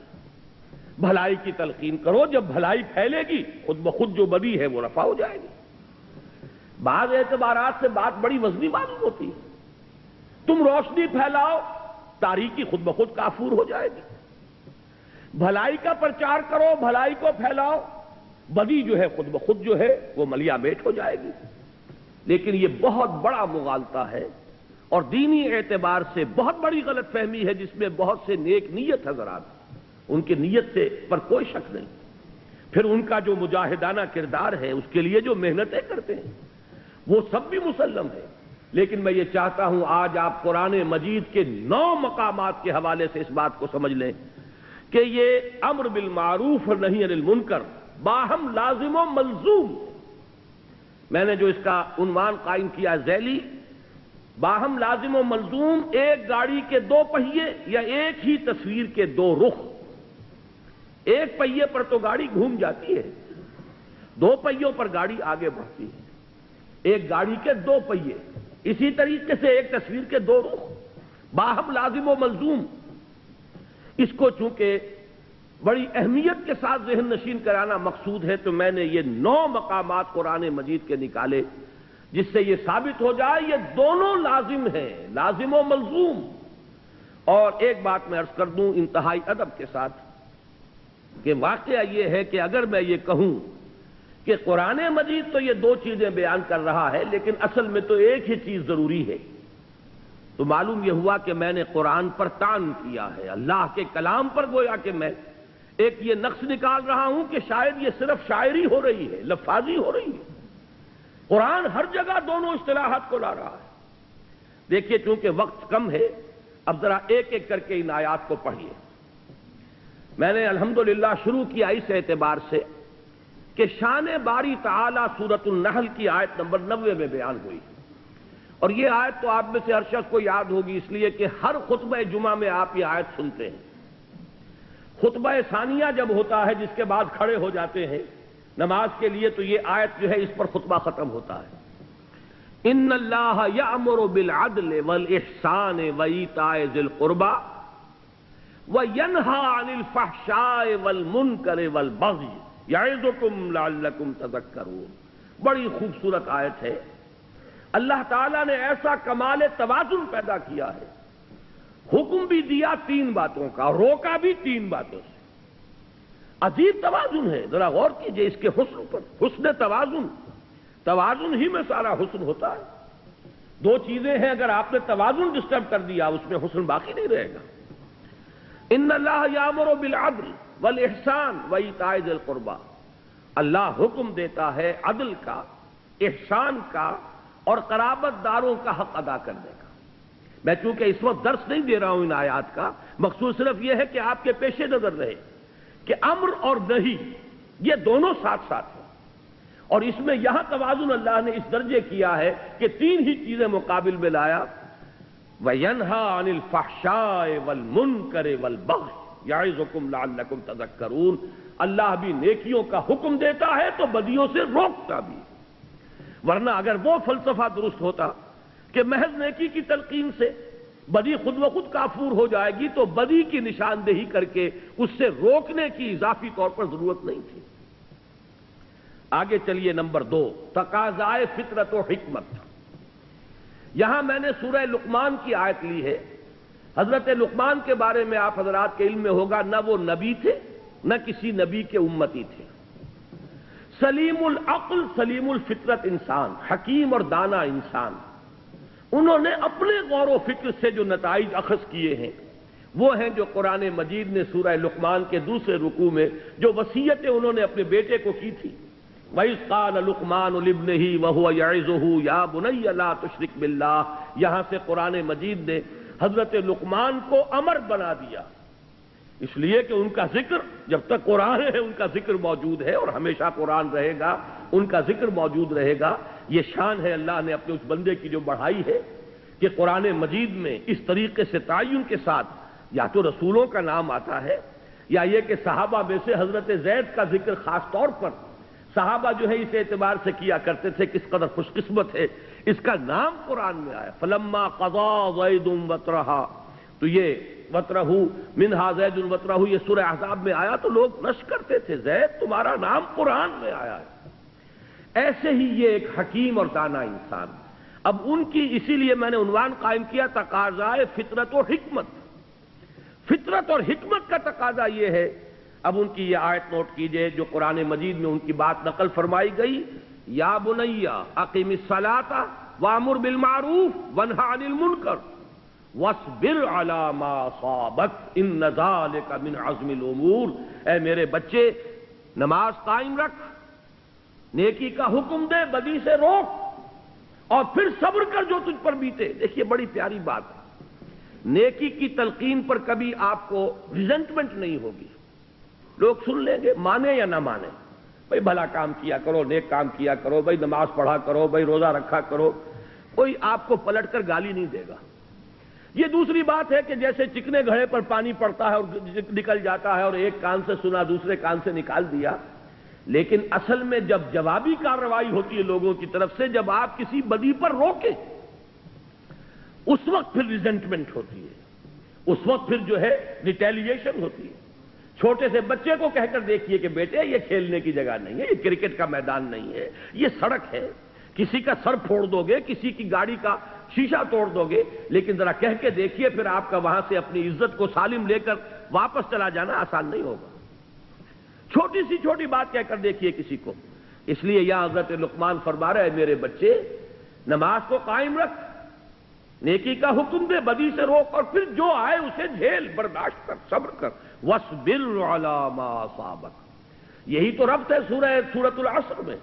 بھلائی کی تلقین کرو، جب بھلائی پھیلے گی خود بخود جو بدی ہے وہ رفع ہو جائے گی۔ بعض اعتبارات سے بات بڑی وزنی معلوم ہوتی ہے، تم روشنی پھیلاؤ، تاریکی خود بخود کافور ہو جائے گی۔ بھلائی کا پرچار کرو، بھلائی کو پھیلاؤ، بدی جو ہے خود بخود جو ہے وہ ملیا میٹ ہو جائے گی۔ لیکن یہ بہت بڑا مغالطہ ہے اور دینی اعتبار سے بہت بڑی غلط فہمی ہے، جس میں بہت سے نیک نیت حضرات، ان کی نیت سے پر کوئی شک نہیں، پھر ان کا جو مجاہدانہ کردار ہے، اس کے لیے جو محنتیں کرتے ہیں وہ سب بھی مسلم ہے۔ لیکن میں یہ چاہتا ہوں آج آپ قرآن مجید کے 9 مقامات کے حوالے سے اس بات کو سمجھ لیں کہ یہ امر بالمعروف اور نہی عن المنکر باہم لازم و ملزوم، میں نے جو اس کا عنوان قائم کیا ذیلی، باہم لازم و ملزوم، ایک گاڑی کے 2 پہیے یا ایک ہی تصویر کے 2 رخ۔ ایک پہیے پر تو گاڑی گھوم جاتی ہے، 2 پہیوں پر گاڑی آگے بڑھتی ہے۔ ایک گاڑی کے 2 پہیے، اسی طریقے سے ایک تصویر کے 2 رخ، باہم لازم و ملزوم۔ اس کو چونکہ بڑی اہمیت کے ساتھ ذہن نشین کرانا مقصود ہے، تو میں نے یہ 9 مقامات قرآن مجید کے نکالے، جس سے یہ ثابت ہو جائے یہ دونوں لازم ہیں، لازم و ملزوم۔ اور ایک بات میں عرض کر دوں انتہائی ادب کے ساتھ کہ واقعہ یہ ہے کہ اگر میں یہ کہوں کہ قرآن مجید تو یہ 2 چیزیں بیان کر رہا ہے، لیکن اصل میں تو ایک ہی چیز ضروری ہے، تو معلوم یہ ہوا کہ میں نے قرآن پر طعن کیا ہے، اللہ کے کلام پر گویا کہ میں ایک یہ نقص نکال رہا ہوں کہ شاید یہ صرف شاعری ہو رہی ہے، لفاظی ہو رہی ہے۔ قرآن ہر جگہ دونوں اصطلاحات کو لا رہا ہے۔ دیکھیے چونکہ وقت کم ہے، اب ذرا ایک ایک کر کے ان آیات کو پڑھیے۔ میں نے الحمدللہ شروع کیا اس اعتبار سے کہ شان باری تعالی سورۃ النحل کی آیت نمبر 90 میں بیان ہوئی، اور یہ آیت تو آپ میں سے ہر شخص کو یاد ہوگی، اس لیے کہ ہر خطبہ جمعہ میں آپ یہ آیت سنتے ہیں۔ خطبہ ثانیہ جب ہوتا ہے، جس کے بعد کھڑے ہو جاتے ہیں نماز کے لیے، تو یہ آیت جو ہے اس پر خطبہ ختم ہوتا ہے۔ ان اللہ یأمر بالعدل والاحسان وایتاء ذی القربى وینہی عن الفحشاء والمنکر والبغی یعظکم لعلکم تذکرون۔ بڑی خوبصورت آیت ہے۔ اللہ تعالیٰ نے ایسا کمال توازن پیدا کیا ہے، حکم بھی دیا 3 باتوں کا، روکا بھی 3 باتوں سے۔ عجیب توازن ہے، ذرا غور کیجئے اس کے حسن پر، حسن توازن، توازن ہی میں سارا حسن ہوتا ہے۔ 2 چیزیں ہیں، اگر آپ نے توازن ڈسٹرب کر دیا اس میں حسن باقی نہیں رہے گا۔ ان اللہ یامر بالعدل والاحسان وایتاء ذی القربى، اللہ حکم دیتا ہے عدل کا، احسان کا اور قرابت داروں کا حق ادا کرنے کا۔ میں چونکہ اس وقت درس نہیں دے رہا ہوں ان آیات کا، مقصود صرف یہ ہے کہ آپ کے پیش نظر رہے کہ امر اور نہی یہ دونوں ساتھ ساتھ ہیں، اور اس میں یہاں توازن اللہ نے اس درجے کیا ہے کہ 3 ہی چیزیں مقابل میں لایا۔ وَيَنْهَى عَنِ الْفَحْشَاءِ وَالْمُنْكَرِ وَالْبَغْيِ يَعِظُكُمْ لَعَلَّكُمْ تَذَكَّرُونَ۔ اللہ بھی نیکیوں کا حکم دیتا ہے تو بدیوں سے روکتا بھی، ورنہ اگر وہ فلسفہ درست ہوتا کہ محض نیکی کی تلقین سے بدی خود بخود کافور ہو جائے گی، تو بدی کی نشاندہی کر کے اس سے روکنے کی اضافی طور پر ضرورت نہیں تھی۔ آگے چلیے، نمبر 2، تقاضائے فطرت و حکمت۔ یہاں میں نے سورہ لقمان کی آیت لی ہے۔ حضرت لقمان کے بارے میں آپ حضرات کے علم میں ہوگا، نہ وہ نبی تھے نہ کسی نبی کے امتی تھے، سلیم العقل سلیم الفطرت انسان، حکیم اور دانا انسان۔ انہوں نے اپنے غور و فکر سے جو نتائج اخذ کیے ہیں وہ ہیں جو قرآن مجید نے سورہ لقمان کے 2 رکوع میں جو وصیتیں انہوں نے اپنے بیٹے کو کی تھی، وَإِذْ قَالَ لُقْمَانُ لِابْنِهِ وَهُوَ يَعِظُهُ يَا بُنَيَّ لَا تُشْرِكْ بِاللَّهِ، یہاں سے قرآن مجید نے حضرت لقمان کو امر بنا دیا، اس لیے کہ ان کا ذکر جب تک قرآن ہے ان کا ذکر موجود ہے، اور ہمیشہ قرآن رہے گا، ان کا ذکر موجود رہے گا۔ یہ شان ہے اللہ نے اپنے اس بندے کی جو بڑھائی ہے کہ قرآن مجید میں اس طریقے سے تعین کے ساتھ یا تو رسولوں کا نام آتا ہے، یا یہ کہ صحابہ میں سے حضرت زید کا ذکر خاص طور پر صحابہ جو ہے اس اعتبار سے کیا کرتے تھے کس قدر خوش قسمت ہے اس کا نام قرآن میں آیا۔ فلما قضا زید وطرہا، تو یہ وطرہ منہا زید وطرہ یہ سورہ احزاب میں آیا تو لوگ نش کرتے تھے زید تمہارا نام قرآن میں آیا ہے۔ ایسے ہی یہ ایک حکیم اور دانا انسان، اب ان کی اسی لیے میں نے عنوان قائم کیا تقاضائے فطرت و حکمت۔ فطرت اور حکمت کا تقاضا یہ ہے، اب ان کی یہ آیت نوٹ کیجئے جو قرآن مجید میں ان کی بات نقل فرمائی گئی، یا بنی اقم الصلاۃ وامر بالمعروف وانہا عن المنکر واصبر علی ما اصابک ان ذلک من عزم الامور، اے میرے بچے نماز قائم رکھ، نیکی کا حکم دے، بدی سے روک، اور پھر صبر کر جو تجھ پر بیتے۔ دیکھیے بڑی پیاری بات ہے، نیکی کی تلقین پر کبھی آپ کو ریزنٹمنٹ نہیں ہوگی، لوگ سن لیں گے مانے یا نہ مانے، بھائی بھلا کام کیا کرو، نیک کام کیا کرو، بھائی نماز پڑھا کرو، بھائی روزہ رکھا کرو، کوئی آپ کو پلٹ کر گالی نہیں دے گا۔ یہ دوسری بات ہے کہ جیسے چکنے گھڑے پر پانی پڑتا ہے اور نکل جاتا ہے، اور ایک کان سے سنا دوسرے کان سے نکال دیا، لیکن اصل میں جب جوابی کارروائی ہوتی ہے لوگوں کی طرف سے، جب آپ کسی بدی پر روکیں اس وقت پھر ریزنٹمنٹ ہوتی ہے، اس وقت پھر جو ہے ریٹیلیشن ہوتی ہے۔ چھوٹے سے بچے کو کہہ کر دیکھیے کہ بیٹے یہ کھیلنے کی جگہ نہیں ہے، یہ کرکٹ کا میدان نہیں ہے، یہ سڑک ہے، کسی کا سر پھوڑ دو گے، کسی کی گاڑی کا شیشہ توڑ دو گے، لیکن ذرا کہہ کے دیکھیے پھر آپ کا وہاں سے اپنی عزت کو سالم لے کر واپس چلا جانا آسان نہیں ہوگا۔ چھوٹی سی چھوٹی بات کہہ کر دیکھیے کسی کو، اس لیے یہاں حضرت لقمان فرما رہے ہیں میرے بچے نماز کو قائم رکھ، نیکی کا حکم دے، بدی سے روک، اور پھر جو آئے اسے جھیل، برداشت کر، صبر کر، وَاصْبِرْ عَلَىٰ مَا أَصَابَكَ۔ یہی تو ربط ہے سورۃ العصر میں،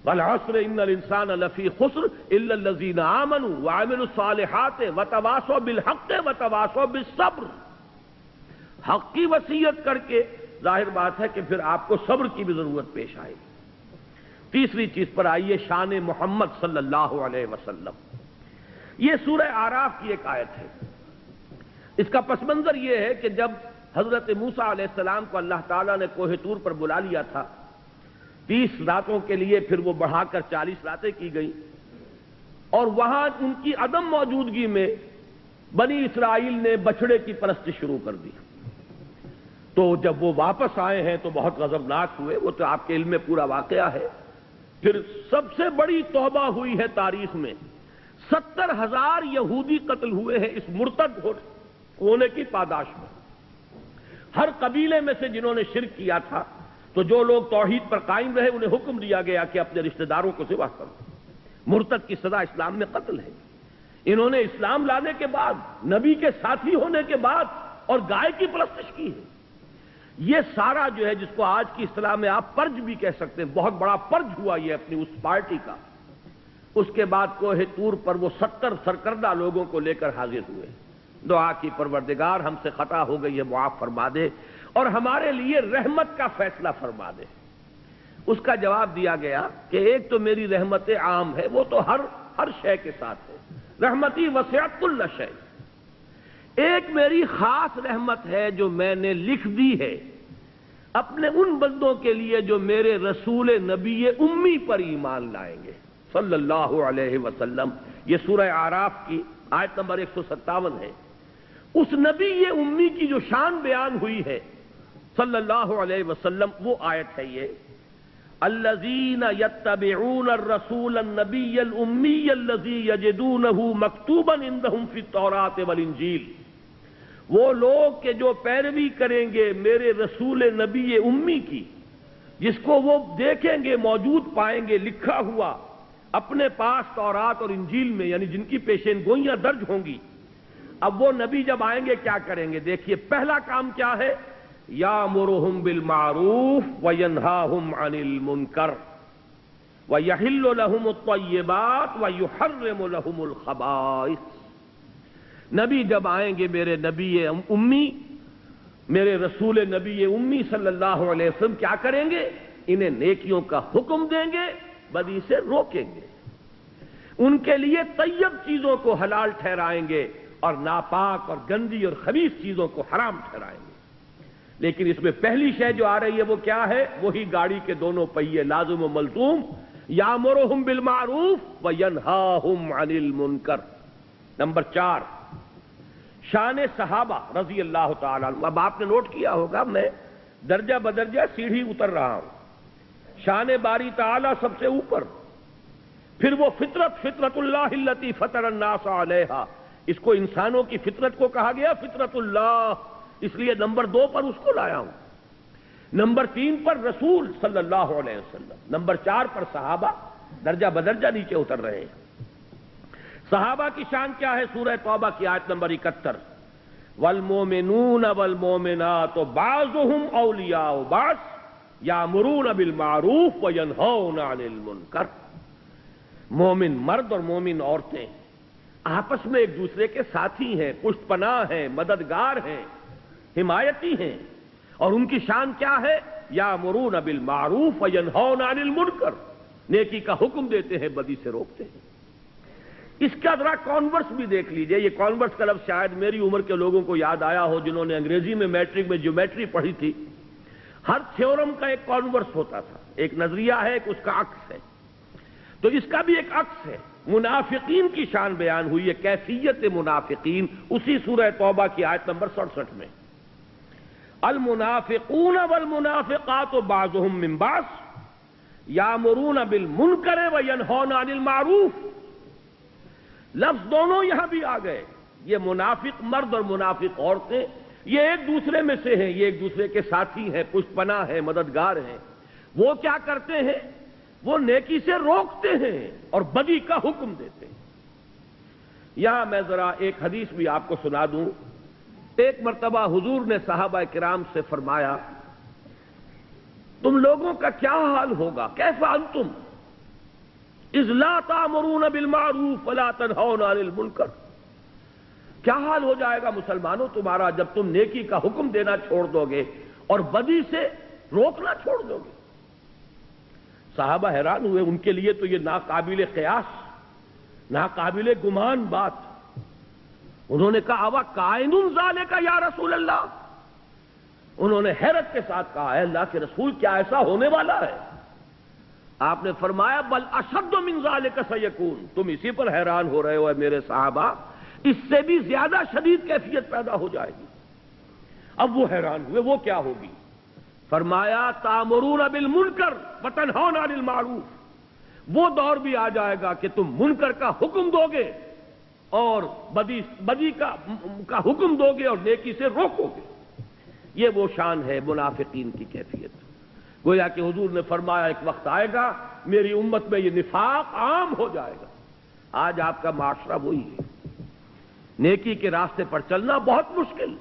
وَالْعَصْرِ إِنَّ الْإِنسَانَ لَفِي خُسْرٍ إِلَّا الَّذِينَ آمَنُوا وَعَمِلُوا الصَّالِحَاتِ وَتَوَاصَوْا بِالْحَقِّ وَتَوَاصَوْا بِالصَّبْرِ۔ حق کی وصیت کر کے ظاہر بات ہے کہ پھر آپ کو صبر کی بھی ضرورت پیش آئے گی۔ تیسری چیز پر آئیے، شان محمد صلی اللہ علیہ وسلم۔ یہ سورہ اعراف کی ایک آیت ہے، اس کا پس منظر یہ ہے کہ جب حضرت موسیٰ علیہ السلام کو اللہ تعالیٰ نے کوہ طور پر بلا لیا تھا 30 راتوں کے لیے، پھر وہ بڑھا کر 40 راتیں کی گئی، اور وہاں ان کی عدم موجودگی میں بنی اسرائیل نے بچھڑے کی پرست شروع کر دی، تو جب وہ واپس آئے ہیں تو بہت غضبناک ہوئے، وہ تو آپ کے علم میں پورا واقعہ ہے۔ پھر سب سے بڑی توبہ ہوئی ہے تاریخ میں، 70,000 یہودی قتل ہوئے ہیں اس مرتد ہونے کی پاداش میں۔ ہر قبیلے میں سے جنہوں نے شرک کیا تھا، تو جو لوگ توحید پر قائم رہے انہیں حکم دیا گیا کہ اپنے رشتہ داروں کو ذبح کرو۔ مرتد کی سزا اسلام میں قتل ہے۔ انہوں نے اسلام لانے کے بعد، نبی کے ساتھی ہونے کے بعد، اور گائے کی پرستش کی ہے۔ یہ سارا جو ہے جس کو آج کی اصطلاح میں آپ پرج بھی کہہ سکتے ہیں، بہت بڑا پرج ہوا یہ اپنی اس پارٹی کا۔ اس کے بعد کوہ طور پر وہ 70 سرکردہ لوگوں کو لے کر حاضر ہوئے، دعا کی پروردگار ہم سے خطا ہو گئی ہے معاف فرما دے، اور ہمارے لیے رحمت کا فیصلہ فرما دے۔ اس کا جواب دیا گیا کہ ایک تو میری رحمت عام ہے، وہ تو ہر شے کے ساتھ ہے، رحمتی وسعت کل شیء۔ ایک میری خاص رحمت ہے جو میں نے لکھ دی ہے اپنے ان بندوں کے لیے جو میرے رسول نبی امی پر ایمان لائیں گے صلی اللہ علیہ وسلم۔ یہ سورہ اعراف کی آیت نمبر 157 ہے۔ اس نبی امی کی جو شان بیان ہوئی ہے صلی اللہ علیہ وسلم، وہ آیت ہے یہ، الذین یتبعون الرسول النبی الامی الذی یجدونہ مکتوبا عندہم فی التوراۃ والانجیل۔ وہ لوگ کہ جو پیروی کریں گے میرے رسول نبی امی کی، جس کو وہ دیکھیں گے، موجود پائیں گے لکھا ہوا اپنے پاس تورات اور انجیل میں، یعنی جن کی پیشین گوئیاں درج ہوں گی۔ اب وہ نبی جب آئیں گے کیا کریں گے؟ دیکھیے پہلا کام کیا ہے، یامرہم بالمعروف وینہاہم عن المنکر۔ وَيَحِلُّ لَهُمُ الطَّيِّبَاتُ وَيُحَرِّمُ لَهُمُ الْخَبَائِثَ۔ نبی جب آئیں گے میرے نبی امی، میرے رسول نبی امی صلی اللہ علیہ وسلم کیا کریں گے؟ انہیں نیکیوں کا حکم دیں گے، بدی سے روکیں گے، ان کے لیے طیب چیزوں کو حلال ٹھہرائیں گے اور ناپاک اور گندی اور خبیث چیزوں کو حرام ٹھہرائیں گے۔ لیکن اس میں پہلی شے جو آ رہی ہے وہ کیا ہے؟ وہی گاڑی کے دونوں پہیے لازم و ملزوم، یامرہم بالمعروف وینہاہم عن المنکر۔ نمبر 4، شان صحابہ رضی اللہ تعالیٰ عنہ۔ اب آپ نے نوٹ کیا ہوگا میں درجہ بدرجہ سیڑھی اتر رہا ہوں۔ شان باری تعالیٰ سب سے اوپر، پھر وہ فطرت اللہ التی فطر الناس علیہا، اس کو انسانوں کی فطرت کو کہا گیا فطرت اللہ، اس لیے نمبر 2 پر اس کو لایا ہوں، نمبر 3 پر رسول صلی اللہ علیہ وسلم، نمبر 4 پر صحابہ، درجہ بدرجہ نیچے اتر رہے ہیں۔ صحابہ کی شان کیا ہے؟ سورہ توبہ کی آیت نمبر 71، والمومنون والمومنات بعضهم اولیاء بعض یامرون بالمعروف وینہون عن المنکر۔ مومن مرد اور مومن عورتیں آپس میں ایک دوسرے کے ساتھی ہیں، پشت پناہ ہیں، مددگار ہیں، حمایتی ہیں، اور ان کی شان کیا ہے؟ یامرون بالمعروف وینہون عن المنکر، نیکی کا حکم دیتے ہیں، بدی سے روکتے ہیں۔ اس کا ذرا کانورس بھی دیکھ لیجئے۔ یہ کانورس کا لفظ شاید میری عمر کے لوگوں کو یاد آیا ہو جنہوں نے انگریزی میں میٹرک میں جیومیٹری پڑھی تھی۔ ہر تھیورم کا ایک کانورس ہوتا تھا، ایک نظریہ ہے، ایک اس کا عکس ہے، تو اس کا بھی ایک عکس ہے۔ منافقین کی شان بیان ہوئی ہے، کیفیت منافقین، اسی سورہ توبہ کی آیت نمبر 67 میں، المنافقون والمنافقات بعضهم من بعض یامرون بالمنکر وینہون عن المعروف۔ لفظ دونوں یہاں بھی آ گئے۔ یہ منافق مرد اور منافق عورتیں یہ ایک دوسرے میں سے ہیں، یہ ایک دوسرے کے ساتھی ہیں، پشت پناہ ہیں، مددگار ہیں۔ وہ کیا کرتے ہیں؟ وہ نیکی سے روکتے ہیں اور بدی کا حکم دیتے ہیں۔ یہاں میں ذرا ایک حدیث بھی آپ کو سنا دوں۔ ایک مرتبہ حضور نے صحابہ کرام سے فرمایا، تم لوگوں کا کیا حال ہوگا؟ کیف انتم اذ لا تأمرون بالمعروف ولا تنہون عن المنکر؟ کیا حال ہو جائے گا مسلمانوں تمہارا جب تم نیکی کا حکم دینا چھوڑ دو گے اور بدی سے روکنا چھوڑ دو گے؟ صحابہ حیران ہوئے، ان کے لیے تو یہ ناقابل قیاس، ناقابل گمان بات۔ انہوں نے کہا اوا کائن ذالک یا رسول اللہ؟ انہوں نے حیرت کے ساتھ کہا اے اللہ کے رسول کیا ایسا ہونے والا ہے؟ آپ نے فرمایا بل اشد من ذالک سیکون، تم اسی پر حیران ہو رہے ہو اے میرے صحابہ، اس سے بھی زیادہ شدید کیفیت پیدا ہو جائے گی۔ اب وہ حیران ہوئے، وہ کیا ہوگی؟ فرمایا تامرون بالمنکر وتنہون عن المعروف، وہ دور بھی آ جائے گا کہ تم منکر کا حکم دو گے اور بدی کا حکم دو گے اور نیکی سے روکو گے۔ یہ وہ شان ہے منافقین کی کیفیت۔ گویا کہ حضور نے فرمایا ایک وقت آئے گا میری امت میں یہ نفاق عام ہو جائے گا۔ آج آپ کا معاشرہ وہی ہے، نیکی کے راستے پر چلنا بہت مشکل،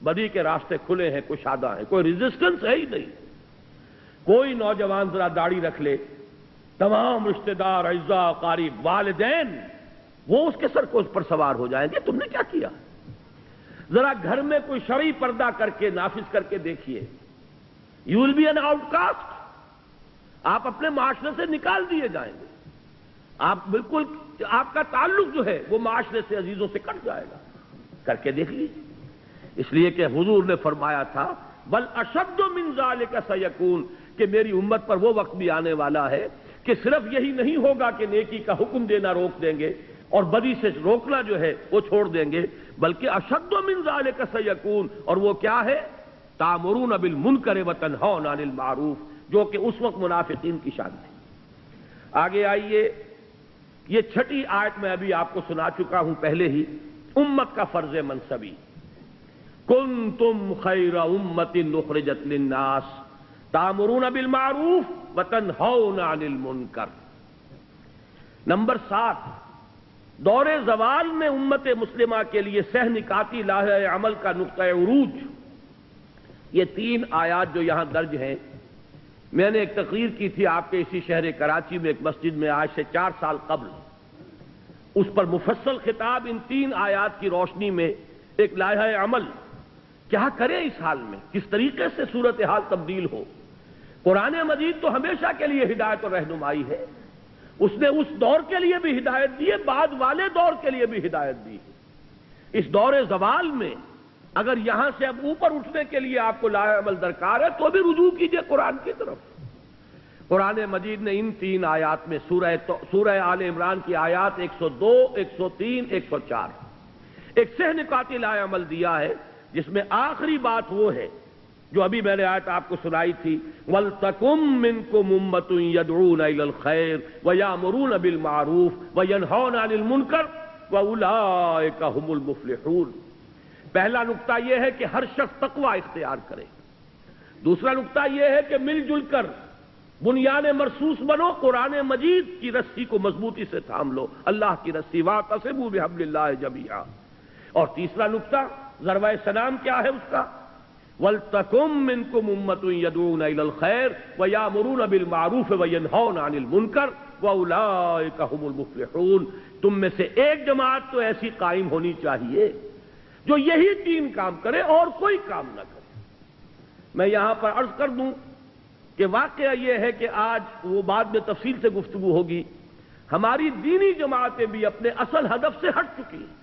بدی کے راستے کھلے ہیں، کشادہ ہیں، کوئی ریزسٹنس ہے ہی نہیں۔ کوئی نوجوان ذرا داڑھی رکھ لے، تمام رشتہ دار، اعزاء، قریب، والدین وہ اس کے سر کو اس پر سوار ہو جائیں گے، تم نے کیا کیا؟ ذرا گھر میں کوئی شرعی پردہ کر کے نافذ کر کے دیکھیے، you will be an outcast, آپ اپنے معاشرے سے نکال دیے جائیں گے، آپ بالکل آپ کا تعلق جو ہے وہ معاشرے سے عزیزوں سے کٹ جائے گا۔ کر کے دیکھ لیجیے۔ اس لیے کہ حضور نے فرمایا تھا بل اشد من ذالک سیکون، کہ میری امت پر وہ وقت بھی آنے والا ہے کہ صرف یہی نہیں ہوگا کہ نیکی کا حکم دینا روک دیں گے اور بدی سے روکنا جو ہے وہ چھوڑ دیں گے، بلکہ اشد من ذالک سیکون، اور وہ کیا ہے؟ تامرون بالمنکر وتنہون عن المعروف، جو کہ اس وقت منافقین کی شان تھی۔ آگے آئیے، یہ 6 آیت میں ابھی آپ کو سنا چکا ہوں پہلے ہی، امت کا فرض منصبی، کنتم خیر امت اخرجت للناس تامرون بالمعروف وتنہون عن المنکر۔ نمبر 7، دور زوال میں امت مسلمہ کے لیے سہ نکاتی لاہ عمل کا نقطہ عروج۔ یہ 3 آیات جو یہاں درج ہیں، میں نے ایک تقریر کی تھی آپ کے اسی شہر کراچی میں ایک مسجد میں آج سے 4 سال قبل، اس پر مفصل خطاب ان 3 آیات کی روشنی میں ایک لائحہ عمل کیا کریں اس حال میں، کس طریقے سے صورتحال تبدیل ہو۔ قرآن مجید تو ہمیشہ کے لیے ہدایت اور رہنمائی ہے، اس نے اس دور کے لیے بھی ہدایت دی ہے، بعد والے دور کے لیے بھی ہدایت دی ہے۔ اس دور زوال میں اگر یہاں سے اب اوپر اٹھنے کے لیے آپ کو لائحہ عمل درکار ہے تو بھی رجوع کیجئے قرآن کی طرف۔ قرآن مجید نے ان 3 آیات میں سورہ آل عمران کی آیات 102، 103، 104 ایک سہ نکاتی لائحہ عمل دیا ہے، جس میں آخری بات وہ ہے جو ابھی میں نے آیت آپ کو سنائی تھی، وَلْتَكُمْ مِنْكُمْ أُمَّةٌ يَدْعُونَ إِلَى الْخَيْرِ وَيَأْمُرُونَ بِالْمَعْرُوفِ وَيَنْهَوْنَ عَنِ الْمُنكَرِ وَأُولَئِكَ هُمُ الْمُفْلِحُونَ۔ پہلا نقطہ یہ ہے کہ ہر شخص تقوی اختیار کرے۔ دوسرا نقطہ یہ ہے کہ مل جل کر بنیان مرصوص بنو، قرآن مجید کی رسی کو مضبوطی سے تھام لو، اللہ کی رسی، وَاعْتَصِمُوا بِحَبْلِ اللَّهِ جَمِيعًا۔ اور تیسرا نقطہ ضربہ سلام کیا ہے اس کا، وَلْتَكُمْ مِنْكُمْ أُمَّةٌ يَدْعُونَ إِلَى الْخَيْرِ وَيَأْمُرُونَ بِالْمَعْرُوفِ وَيَنْهَوْنَ عَنِ الْمُنكَرِ وَأُولَئِكَ هُمُ الْمُفْلِحُونَ۔ تم میں سے ایک جماعت تو ایسی قائم ہونی چاہیے جو یہی 3 کام کرے اور کوئی کام نہ کرے۔ میں یہاں پر عرض کر دوں کہ واقعہ یہ ہے کہ آج وہ بعد میں تفصیل سے گفتگو ہوگی، ہماری دینی جماعتیں بھی اپنے اصل ہدف سے ہٹ چکی ہیں۔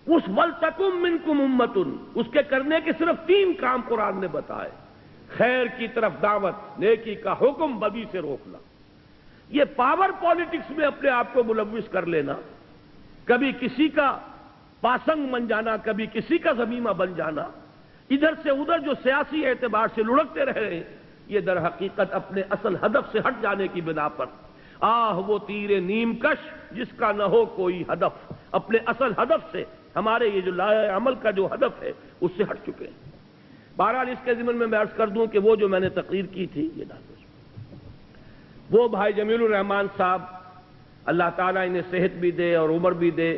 اس وَلْتَكُمْ مِنْكُمْ أُمَّةٌ اس کے کرنے کے صرف 3 کام قرآن نے بتائے، خیر کی طرف دعوت، نیکی کا حکم، بدی سے روکنا۔ یہ پاور پالیٹکس میں اپنے آپ کو ملوث کر لینا، کبھی کسی کا پاسنگ بن جانا، کبھی کسی کا ضمیمہ بن جانا، ادھر سے ادھر جو سیاسی اعتبار سے لڑکتے رہے ہیں، یہ در حقیقت اپنے اصل ہدف سے ہٹ جانے کی بنا پر وہ تیر نیم کش جس کا نہ ہو کوئی ہدف، اپنے اصل ہدف سے، ہمارے یہ جو لائحہ عمل کا جو ہدف ہے اس سے ہٹ چکے ہیں۔ بہرحال اس کے ضمن میں عرض کر دوں کہ وہ جو میں نے تقریر کی تھی، یہ وہ بھائی جمیل الرحمان صاحب، اللہ تعالیٰ انہیں صحت بھی دے اور عمر بھی دے،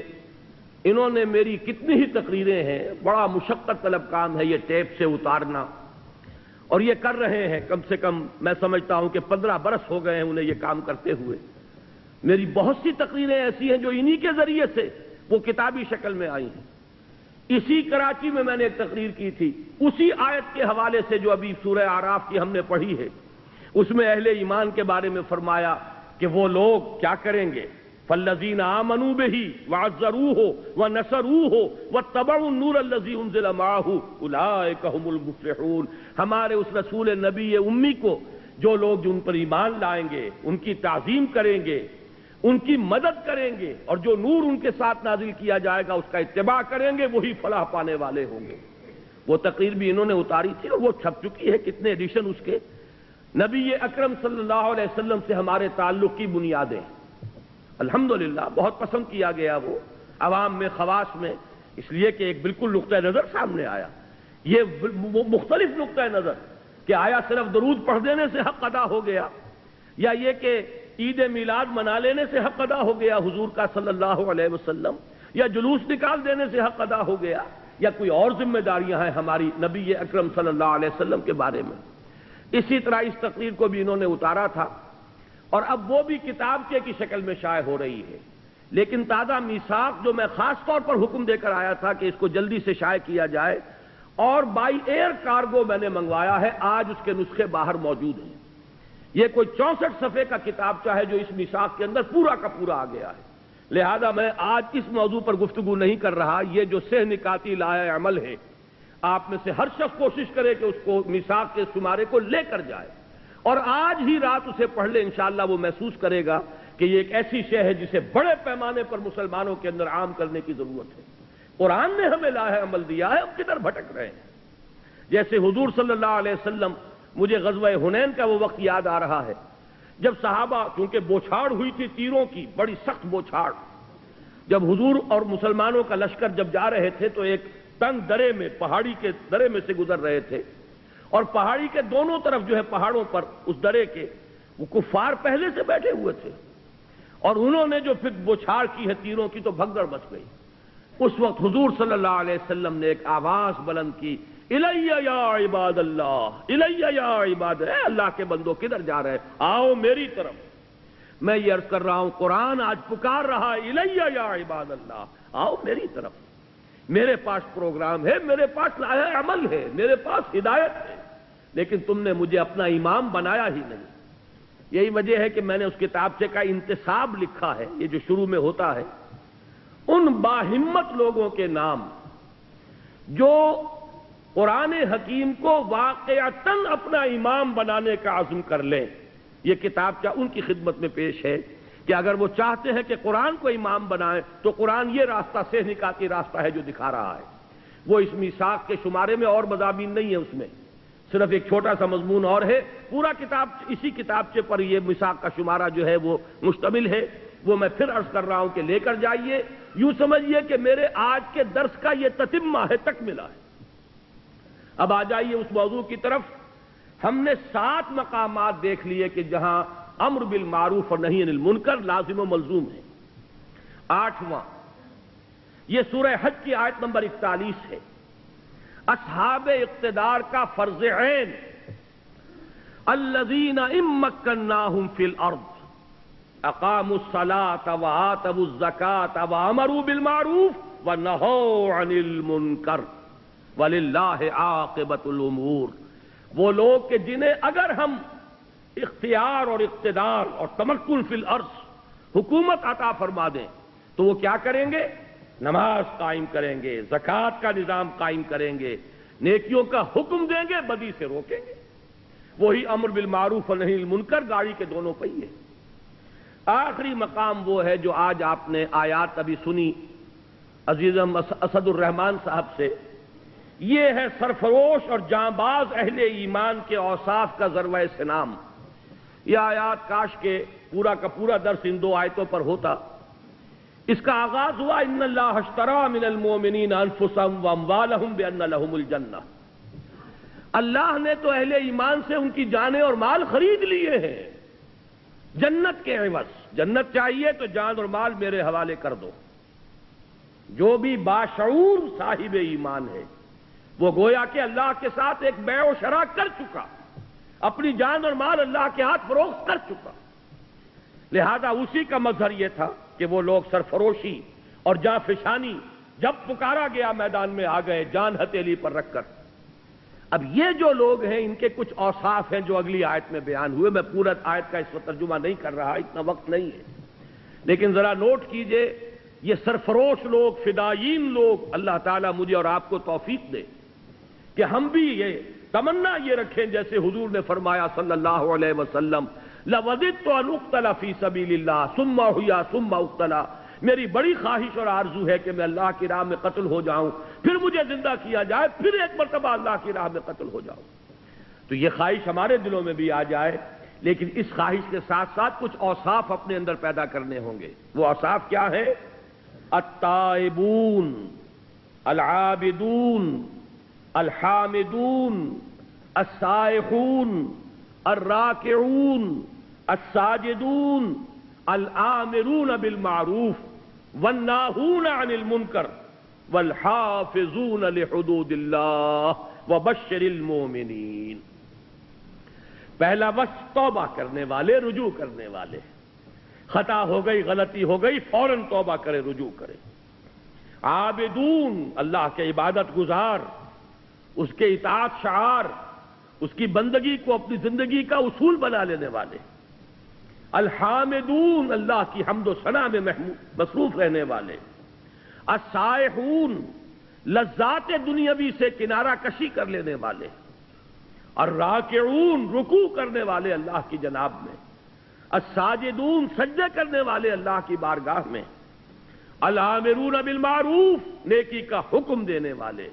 انہوں نے میری کتنی ہی تقریریں ہیں، بڑا مشقت طلب کام ہے یہ ٹیپ سے اتارنا، اور یہ کر رہے ہیں، کم سے کم میں سمجھتا ہوں کہ 15 برس ہو گئے ہیں انہیں یہ کام کرتے ہوئے۔ میری بہت سی تقریریں ایسی ہیں جو انہی کے ذریعے سے وہ کتابی شکل میں آئی ہیں۔ اسی کراچی میں نے ایک تقریر کی تھی، اسی آیت کے حوالے سے جو ابھی سورہ اعراف کی ہم نے پڑھی ہے، اس میں اہل ایمان کے بارے میں فرمایا کہ وہ لوگ کیا کریں گے، فالذین آمنوا بہ وعزروہ ونصروہ واتبعوا النور الذی انزل معہ اولئک هم المفلحون۔ ہمارے اس رسول نبی امی کو جو لوگ جن پر ایمان لائیں گے، ان کی تعظیم کریں گے، ان کی مدد کریں گے، اور جو نور ان کے ساتھ نازل کیا جائے گا اس کا اتباع کریں گے، وہی فلاح پانے والے ہوں گے۔ وہ تقریر بھی انہوں نے اتاری تھی اور وہ چھپ چکی ہے، کتنے ایڈیشن اس کے۔ نبی اکرم صلی اللہ علیہ وسلم سے ہمارے تعلق کی بنیادیں، الحمدللہ بہت پسند کیا گیا وہ عوام میں، خواص میں، اس لیے کہ ایک بالکل نقطہ نظر سامنے آیا، یہ مختلف نقطہ نظر کہ آیا صرف درود پڑھ دینے سے حق ادا ہو گیا، یا یہ کہ عید میلاد منا لینے سے حق ادا ہو گیا حضور کا صلی اللہ علیہ وسلم، یا جلوس نکال دینے سے حق ادا ہو گیا، یا کوئی اور ذمہ داریاں ہیں ہماری نبی اکرم صلی اللہ علیہ وسلم کے بارے میں۔ اسی طرح اس تقریر کو بھی انہوں نے اتارا تھا، اور اب وہ بھی کتاب کی شکل میں شائع ہو رہی ہے، لیکن تازہ میثاق جو میں خاص طور پر حکم دے کر آیا تھا کہ اس کو جلدی سے شائع کیا جائے، اور بائی ایئر کارگو میں نے منگوایا ہے، آج اس کے نسخے باہر موجود ہیں۔ یہ کوئی 64 صفحے کا کتابچہ ہے جو اس میثاق کے اندر پورا کا پورا آ گیا ہے، لہذا میں آج اس موضوع پر گفتگو نہیں کر رہا۔ یہ جو سہ نکاتی لائحہ عمل ہے، آپ میں سے ہر شخص کوشش کرے کہ اس کو میثاق کے شمارے کو لے کر جائے، اور آج ہی رات اسے پڑھ لے، انشاءاللہ وہ محسوس کرے گا کہ یہ ایک ایسی شے ہے جسے بڑے پیمانے پر مسلمانوں کے اندر عام کرنے کی ضرورت ہے۔ قرآن نے ہمیں لائحہ عمل دیا ہے، ہم کدھر بھٹک رہے ہیں؟ جیسے حضور صلی اللہ علیہ وسلم، مجھے غزوہ حنین کا وہ وقت یاد آ رہا ہے جب صحابہ، چونکہ بوچھاڑ ہوئی تھی تیروں کی، بڑی سخت بوچھاڑ، جب حضور اور مسلمانوں کا لشکر جب جا رہے تھے تو ایک تنگ درے میں، پہاڑی کے درے میں سے گزر رہے تھے، اور پہاڑی کے دونوں طرف جو ہے پہاڑوں پر اس درے کے وہ کفار پہلے سے بیٹھے ہوئے تھے، اور انہوں نے جو پھر بوچھاڑ کی ہے تیروں کی تو بھگدڑ مچ گئی۔ اس وقت حضور صلی اللہ علیہ وسلم نے ایک آواز بلند کی الی یا عباد اللہ، الی یا عباد، اے اللہ کے بندوں کدھر جا رہے؟ آؤ میری طرف۔ میں یہ عرض کر رہا ہوں، قرآن آج پکار رہا ہے، الی یا عباد اللہ، آؤ میری طرف۔ میرے پاس پروگرام ہے، میرے پاس لائحہ عمل ہے، میرے پاس ہدایت ہے، لیکن تم نے مجھے اپنا امام بنایا ہی نہیں۔ یہی وجہ ہے کہ میں نے اس کتابچے کا انتصاب لکھا ہے، یہ جو شروع میں ہوتا ہے، ان باہمت لوگوں کے نام جو قرآن حکیم کو واقعتاً اپنا امام بنانے کا عزم کر لیں۔ یہ کتابچہ ان کی خدمت میں پیش ہے کہ اگر وہ چاہتے ہیں کہ قرآن کو امام بنائیں تو قرآن یہ راستہ سے نکاتی راستہ ہے جو دکھا رہا ہے۔ وہ اس میثاق کے شمارے میں اور مضامین نہیں ہے، اس میں صرف ایک چھوٹا سا مضمون اور ہے، پورا کتاب اسی کتابچے پر یہ میثاق کا شمارہ جو ہے وہ مشتمل ہے۔ وہ میں پھر عرض کر رہا ہوں کہ لے کر جائیے، یوں سمجھیے کہ میرے آج کے درس کا یہ تتمہ ہے، تکملہ ہے۔ اب آ جائیے اس موضوع کی طرف۔ ہم نے 7 مقامات دیکھ لیے کہ جہاں امر بالمعروف اور نہی عن المنکر لازم و ملزوم ہے۔ 8واں یہ سورہ حج کی آیت نمبر 41 ہے، اصحاب اقتدار کا فرض عین، الذین ان مکناہم فی الارض اقاموا الصلاة وآتوا الزکاة وامروا بالمعروف ونہوا عن المنکر وللہ عاقبۃ الامور۔ وہ لوگ کہ جنہیں اگر ہم اختیار اور اقتدار اور تمکن فی الارض، حکومت عطا فرما دیں تو وہ کیا کریں گے؟ نماز قائم کریں گے، زکوٰۃ کا نظام قائم کریں گے، نیکیوں کا حکم دیں گے، بدی سے روکیں گے۔ وہی امر بالمعروف اور نہی عن المنکر گاڑی کے دونوں پہیے۔ آخری مقام وہ ہے جو آج آپ نے آیات ابھی سنی عزیزم اسد الرحمان صاحب سے، یہ ہے سرفروش اور جانباز اہل ایمان کے اوصاف کا ذروہ سنام۔ یہ آیات کاش کے پورا کا پورا درس ان 2 آیتوں پر ہوتا۔ اس کا آغاز ہوا ان اللہ اشتری من المؤمنین انفسهم واموالهم بان لهم الجنہ۔ اللہ نے تو اہل ایمان سے ان کی جانیں اور مال خرید لیے ہیں جنت کے عوض۔ جنت چاہیے تو جان اور مال میرے حوالے کر دو۔ جو بھی باشعور صاحب ایمان ہے وہ گویا کہ اللہ کے ساتھ ایک بیع و شرا کر چکا، اپنی جان اور مال اللہ کے ہاتھ فروخت کر چکا۔ لہذا اسی کا مظہر یہ تھا کہ وہ لوگ سرفروشی اور جاں فشانی جب پکارا گیا میدان میں آ گئے، جان ہتھیلی پر رکھ کر۔ اب یہ جو لوگ ہیں ان کے کچھ اوصاف ہیں جو اگلی آیت میں بیان ہوئے۔ میں پورا آیت کا اس وقت ترجمہ نہیں کر رہا، اتنا وقت نہیں ہے، لیکن ذرا نوٹ کیجئے، یہ سرفروش لوگ، فدائین لوگ، اللہ تعالیٰ مجھے اور آپ کو توفیق دے کہ ہم بھی یہ تمنا یہ رکھیں جیسے حضور نے فرمایا صلی اللہ علیہ وسلم، لَوَدِدْتُ أَنْ أُقْتَلَ فِي سَبِيلِ اللَّهِ ثُمَّ أُحْيَا ثُمَّ أُقْتَلَ۔ میری بڑی خواہش اور آرزو ہے کہ میں اللہ کی راہ میں قتل ہو جاؤں، پھر مجھے زندہ کیا جائے، پھر ایک مرتبہ اللہ کی راہ میں قتل ہو جاؤں۔ تو یہ خواہش ہمارے دلوں میں بھی آ جائے، لیکن اس خواہش کے ساتھ ساتھ کچھ اوصاف اپنے اندر پیدا کرنے ہوں گے۔ وہ اوصاف کیا ہے؟ التائبون، العابدون، الحامدون، السائحون، الراکعون، الساجدون، الآمرون بالمعروف والناہون عن المنکر والحافظون لحدود اللہ وبشر المؤمنین۔ پہلا وصف توبہ کرنے والے، رجوع کرنے والے۔ خطا ہو گئی، غلطی ہو گئی، فوراً توبہ کرے، رجوع کرے۔ عابدون، اللہ کے عبادت گزار، اس کے اطاعت شعار، اس کی بندگی کو اپنی زندگی کا اصول بنا لینے والے۔ الحامدون، اللہ کی حمد و ثنا میں مصروف رہنے والے۔ السائحون، لذات دنیاوی سے کنارہ کشی کر لینے والے۔ الراکعون، رکوع کرنے والے اللہ کی جناب میں۔ الساجدون، سجدے کرنے والے اللہ کی بارگاہ میں۔ الآمرون بالمعروف، نیکی کا حکم دینے والے۔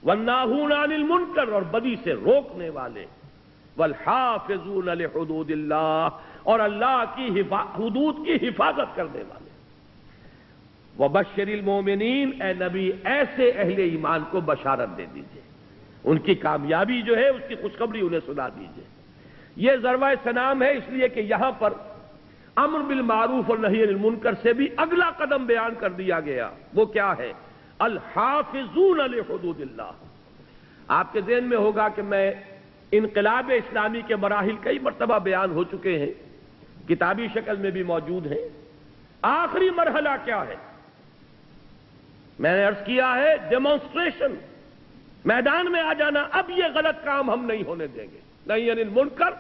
والناہون عن المنکر، اور بدی سے روکنے والے۔ والحافظون لحدود اللہ، اور اللہ کی حدود کی حفاظت کرنے والے۔ وبشر المؤمنین، اے نبی ایسے اہل ایمان کو بشارت دے دیجئے، ان کی کامیابی جو ہے اس کی خوشخبری انہیں سنا دیجئے۔ یہ ضربہ سلام ہے، اس لیے کہ یہاں پر امر بالمعروف اور نہی عن المنکر سے بھی اگلا قدم بیان کر دیا گیا۔ وہ کیا ہے؟ الحافظون لحدود اللہ، آپ کے ذہن میں ہوگا کہ میں انقلاب اسلامی کے مراحل کئی مرتبہ بیان ہو چکے ہیں، کتابی شکل میں بھی موجود ہیں۔ آخری مرحلہ کیا ہے؟ میں نے عرض کیا ہے ڈیمانسٹریشن، میدان میں آ جانا۔ اب یہ غلط کام ہم نہیں ہونے دیں گے، نہیں انل منکر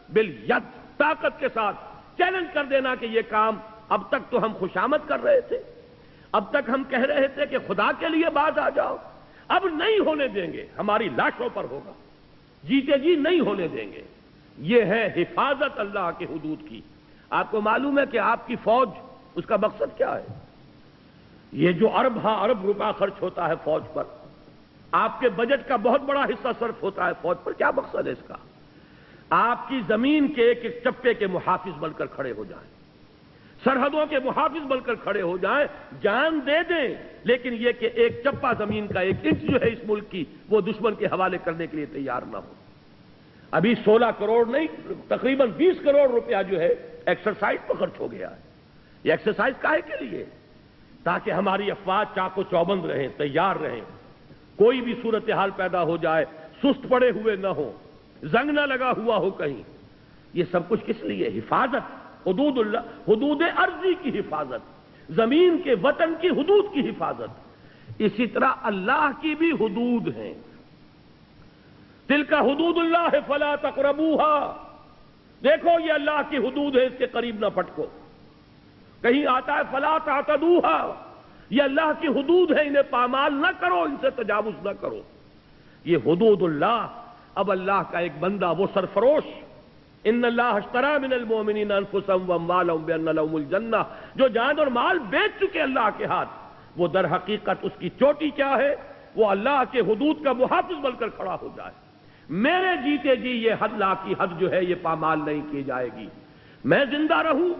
بالید، طاقت کے ساتھ چیلنج کر دینا کہ یہ کام اب تک تو ہم خوشامد کر رہے تھے، اب تک ہم کہہ رہے تھے کہ خدا کے لیے باز آ جاؤ، اب نہیں ہونے دیں گے، ہماری لاشوں پر ہوگا، جیتے جی نہیں ہونے دیں گے۔ یہ ہے حفاظت اللہ کے حدود کی۔ آپ کو معلوم ہے کہ آپ کی فوج، اس کا مقصد کیا ہے؟ یہ جو ارب روپیہ خرچ ہوتا ہے فوج پر، آپ کے بجٹ کا بہت بڑا حصہ صرف ہوتا ہے فوج پر، کیا مقصد ہے اس کا؟ آپ کی زمین کے ایک ایک چپے کے محافظ بن کر کھڑے ہو جائیں، سرحدوں کے محافظ بن کر کھڑے ہو جائیں، جان دے دیں، لیکن یہ کہ ایک چپا زمین کا ایک انچ جو ہے اس ملک کی وہ دشمن کے حوالے کرنے کے لیے تیار نہ ہو۔ ابھی 16 کروڑ نہیں، تقریباً 20 کروڑ روپیہ جو ہے ایکسرسائز پر خرچ ہو گیا ہے۔ یہ ایکسرسائز کاہے کے لیے؟ تاکہ ہماری افواج چاق و چوبند رہیں، تیار رہیں، کوئی بھی صورتحال پیدا ہو جائے سست پڑے ہوئے نہ ہو، زنگ نہ لگا ہوا ہو کہیں۔ یہ سب کچھ کس لیے؟ حفاظت، حدود اللہ، حدود ارضی کی حفاظت، زمین کے وطن کی حدود کی حفاظت۔ اسی طرح اللہ کی بھی حدود ہیں۔ تلک حدود اللہ فلا تقربوها، دیکھو یہ اللہ کی حدود ہے، اس کے قریب نہ پھٹکو۔ کہیں آتا ہے فلا تعتدوها، یہ اللہ کی حدود ہے، انہیں پامال نہ کرو، ان سے تجاوز نہ کرو۔ یہ حدود اللہ۔ اب اللہ کا ایک بندہ وہ سرفروش، ان اللہ اشتری من المؤمنین انفسهم واموالهم بان لهم الجنہ، جو جان اور مال بیچ چکے اللہ کے ہاتھ، وہ در حقیقت اس کی چوٹی کیا ہے؟ وہ اللہ کے حدود کا محافظ بن کر کھڑا ہو جائے۔ میرے جیتے جی یہ حد لا کی حد جو ہے یہ پامال نہیں کی جائے گی، میں زندہ رہوں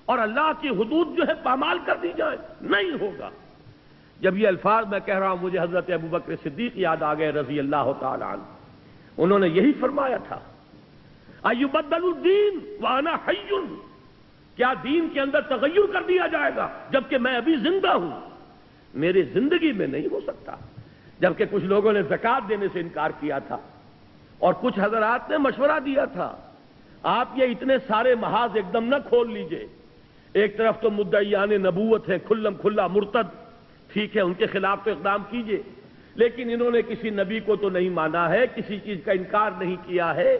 اور اللہ کی حدود جو ہے پامال کر دی جائے، نہیں ہوگا۔ جب یہ الفاظ میں کہہ رہا ہوں مجھے حضرت ابوبکر صدیق یاد آ گئے رضی اللہ تعالی عنہ، انہوں نے یہی فرمایا تھا، ایبدل الدین وانا حی، کیا دین کے اندر تغیر کر دیا جائے گا جبکہ میں ابھی زندہ ہوں؟ میری زندگی میں نہیں ہو سکتا۔ جبکہ کچھ لوگوں نے زکوٰۃ دینے سے انکار کیا تھا اور کچھ حضرات نے مشورہ دیا تھا، آپ یہ اتنے سارے محاذ ایک دم نہ کھول لیجئے، ایک طرف تو مدعیان نبوت ہے کھلم کھلا مرتد، ٹھیک ہے ان کے خلاف تو اقدام کیجئے، لیکن انہوں نے کسی نبی کو تو نہیں مانا ہے، کسی چیز کا انکار نہیں کیا ہے،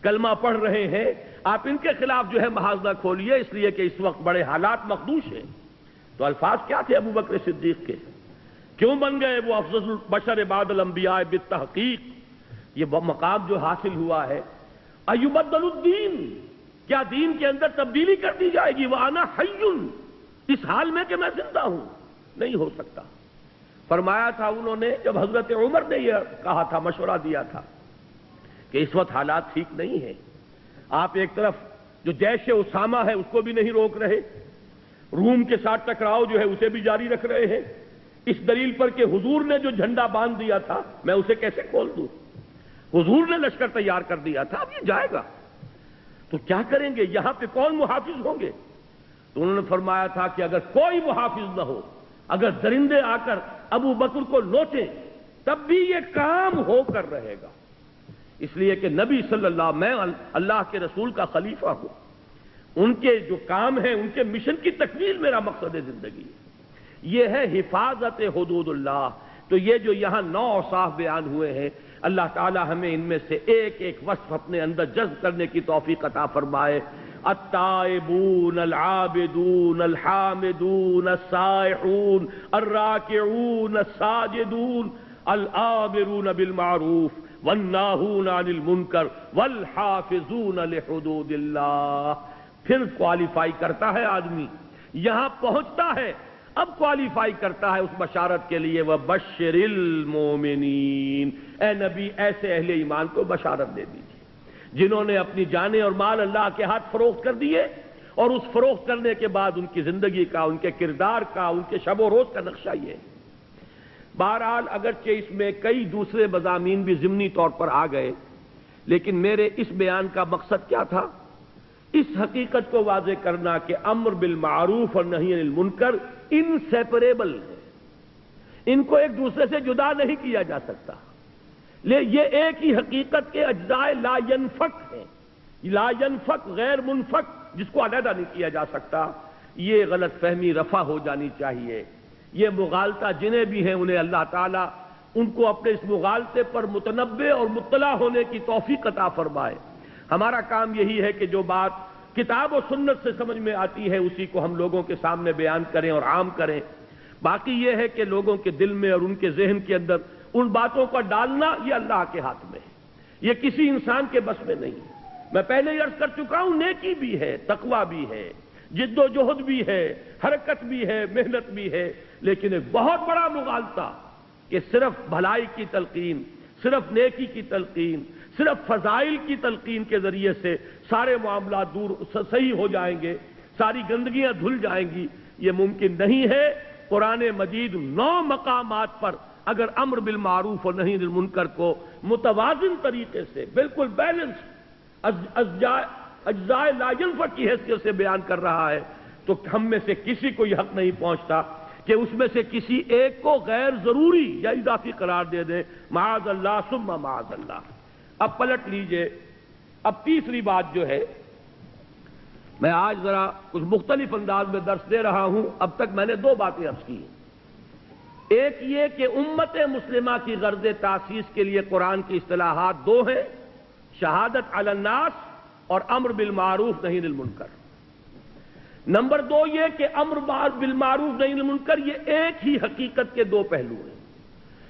کلمہ پڑھ رہے ہیں، آپ ان کے خلاف جو ہے محاذ نہ کھولیے، اس لیے کہ اس وقت بڑے حالات مخدوش ہیں۔ تو الفاظ کیا تھے ابو بکر صدیق کے؟ کیوں بن گئے وہ افضل البشر بعد الانبیاء بالتحقیق؟ یہ مقام جو حاصل ہوا ہے، ایبدل الدین، کیا دین کے اندر تبدیلی کر دی جائے گی؟ وانا حی، اس حال میں کہ میں زندہ ہوں، نہیں ہو سکتا۔ فرمایا تھا انہوں نے جب حضرت عمر نے یہ کہا تھا، مشورہ دیا تھا کہ اس وقت حالات ٹھیک نہیں ہیں، آپ ایک طرف جو جیش اسامہ ہے اس کو بھی نہیں روک رہے، روم کے ساتھ ٹکراؤ جو ہے اسے بھی جاری رکھ رہے ہیں، اس دلیل پر کہ حضور نے جو جھنڈا باندھ دیا تھا میں اسے کیسے کھول دوں؟ حضور نے لشکر تیار کر دیا تھا، اب یہ جائے گا تو کیا کریں گے؟ یہاں پہ کون محافظ ہوں گے؟ تو انہوں نے فرمایا تھا کہ اگر کوئی محافظ نہ ہو، اگر درندے آ کر ابو بکر کو لوٹیں تب بھی یہ کام ہو کر رہے گا، اس لیے کہ نبی صلی اللہ، میں اللہ کے رسول کا خلیفہ ہوں، ان کے جو کام ہیں ان کے مشن کی تکمیل میرا مقصد زندگی ہے۔ یہ ہے حفاظت حدود اللہ۔ تو یہ جو یہاں 9 اوصاف بیان ہوئے ہیں، اللہ تعالی ہمیں ان میں سے ایک ایک وصف اپنے اندر جذب کرنے کی توفیق عطا فرمائے۔ التائبون العابدون الحامدون السائحون الراکعون الساجدون الآمرون بالمعروف والناہون عن المنکر والحافظون لحدود اللہ۔ پھر کوالیفائی کرتا ہے آدمی، یہاں پہنچتا ہے، اب کوالیفائی کرتا ہے اس بشارت کے لیے، وَبَشِّرِ الْمُؤْمِنِينَ، اے نبی ایسے اہل ایمان کو بشارت دے دیجیے جنہوں نے اپنی جانیں اور مال اللہ کے ہاتھ فروخت کر دیے، اور اس فروخت کرنے کے بعد ان کی زندگی کا، ان کے کردار کا، ان کے شب و روز کا نقشہ یہ ہے۔ بہرحال اگرچہ اس میں کئی دوسرے مضامین بھی ضمنی طور پر آ گئے، لیکن میرے اس بیان کا مقصد کیا تھا؟ اس حقیقت کو واضح کرنا کہ امر بالمعروف اور نہی عن المنکر انسیپریبل ہے، ان کو ایک دوسرے سے جدا نہیں کیا جا سکتا، یہ ایک ہی حقیقت کے اجزاء لا ینفک ہیں. لا ینفک غیر منفک، جس کو علیحدہ نہیں کیا جا سکتا. یہ غلط فہمی رفع ہو جانی چاہیے. یہ مغالطہ جنہیں بھی ہیں انہیں اللہ تعالیٰ ان کو اپنے اس مغالطے پر متنبہ اور مطلع ہونے کی توفیق عطا فرمائے. ہمارا کام یہی ہے کہ جو بات کتاب و سنت سے سمجھ میں آتی ہے اسی کو ہم لوگوں کے سامنے بیان کریں اور عام کریں. باقی یہ ہے کہ لوگوں کے دل میں اور ان کے ذہن کے اندر ان باتوں کا ڈالنا یہ اللہ کے ہاتھ میں ہے. یہ کسی انسان کے بس میں نہیں ہے. میں پہلے ہی عرض کر چکا ہوں، نیکی بھی ہے، تقویٰ بھی ہے، جد و جہد بھی ہے، حرکت بھی ہے، محنت بھی ہے، لیکن ایک بہت بڑا مغالطہ کہ صرف بھلائی کی تلقین، صرف نیکی کی تلقین، صرف فضائل کی تلقین کے ذریعے سے سارے معاملات دور صحیح ہو جائیں گے، ساری گندگیاں دھل جائیں گی. یہ ممکن نہیں ہے. قرآن مجید 9 مقامات پر اگر امر بالمعروف اور نہی عن المنکر کو متوازن طریقے سے بالکل بیلنس اجزاء لا ینفک کی حیثیت سے بیان کر رہا ہے تو ہم میں سے کسی کو یہ حق نہیں پہنچتا کہ اس میں سے کسی ایک کو غیر ضروری یا اضافی قرار دے دیں. معاذ اللہ ثم معاذ اللہ. اب پلٹ لیجئے. اب تیسری بات جو ہے، میں آج ذرا کچھ مختلف انداز میں درس دے رہا ہوں. اب تک میں نے 2 باتیں عرض کی. ایک یہ کہ امت مسلمہ کی غرض تاسیس کے لیے قرآن کی اصطلاحات 2 ہیں: شہادت علی الناس اور امر بالمعروف نہی عن المنکر. نمبر 2 یہ کہ امر بالمعروف نہی عن المنکر یہ ایک ہی حقیقت کے 2 پہلو ہیں.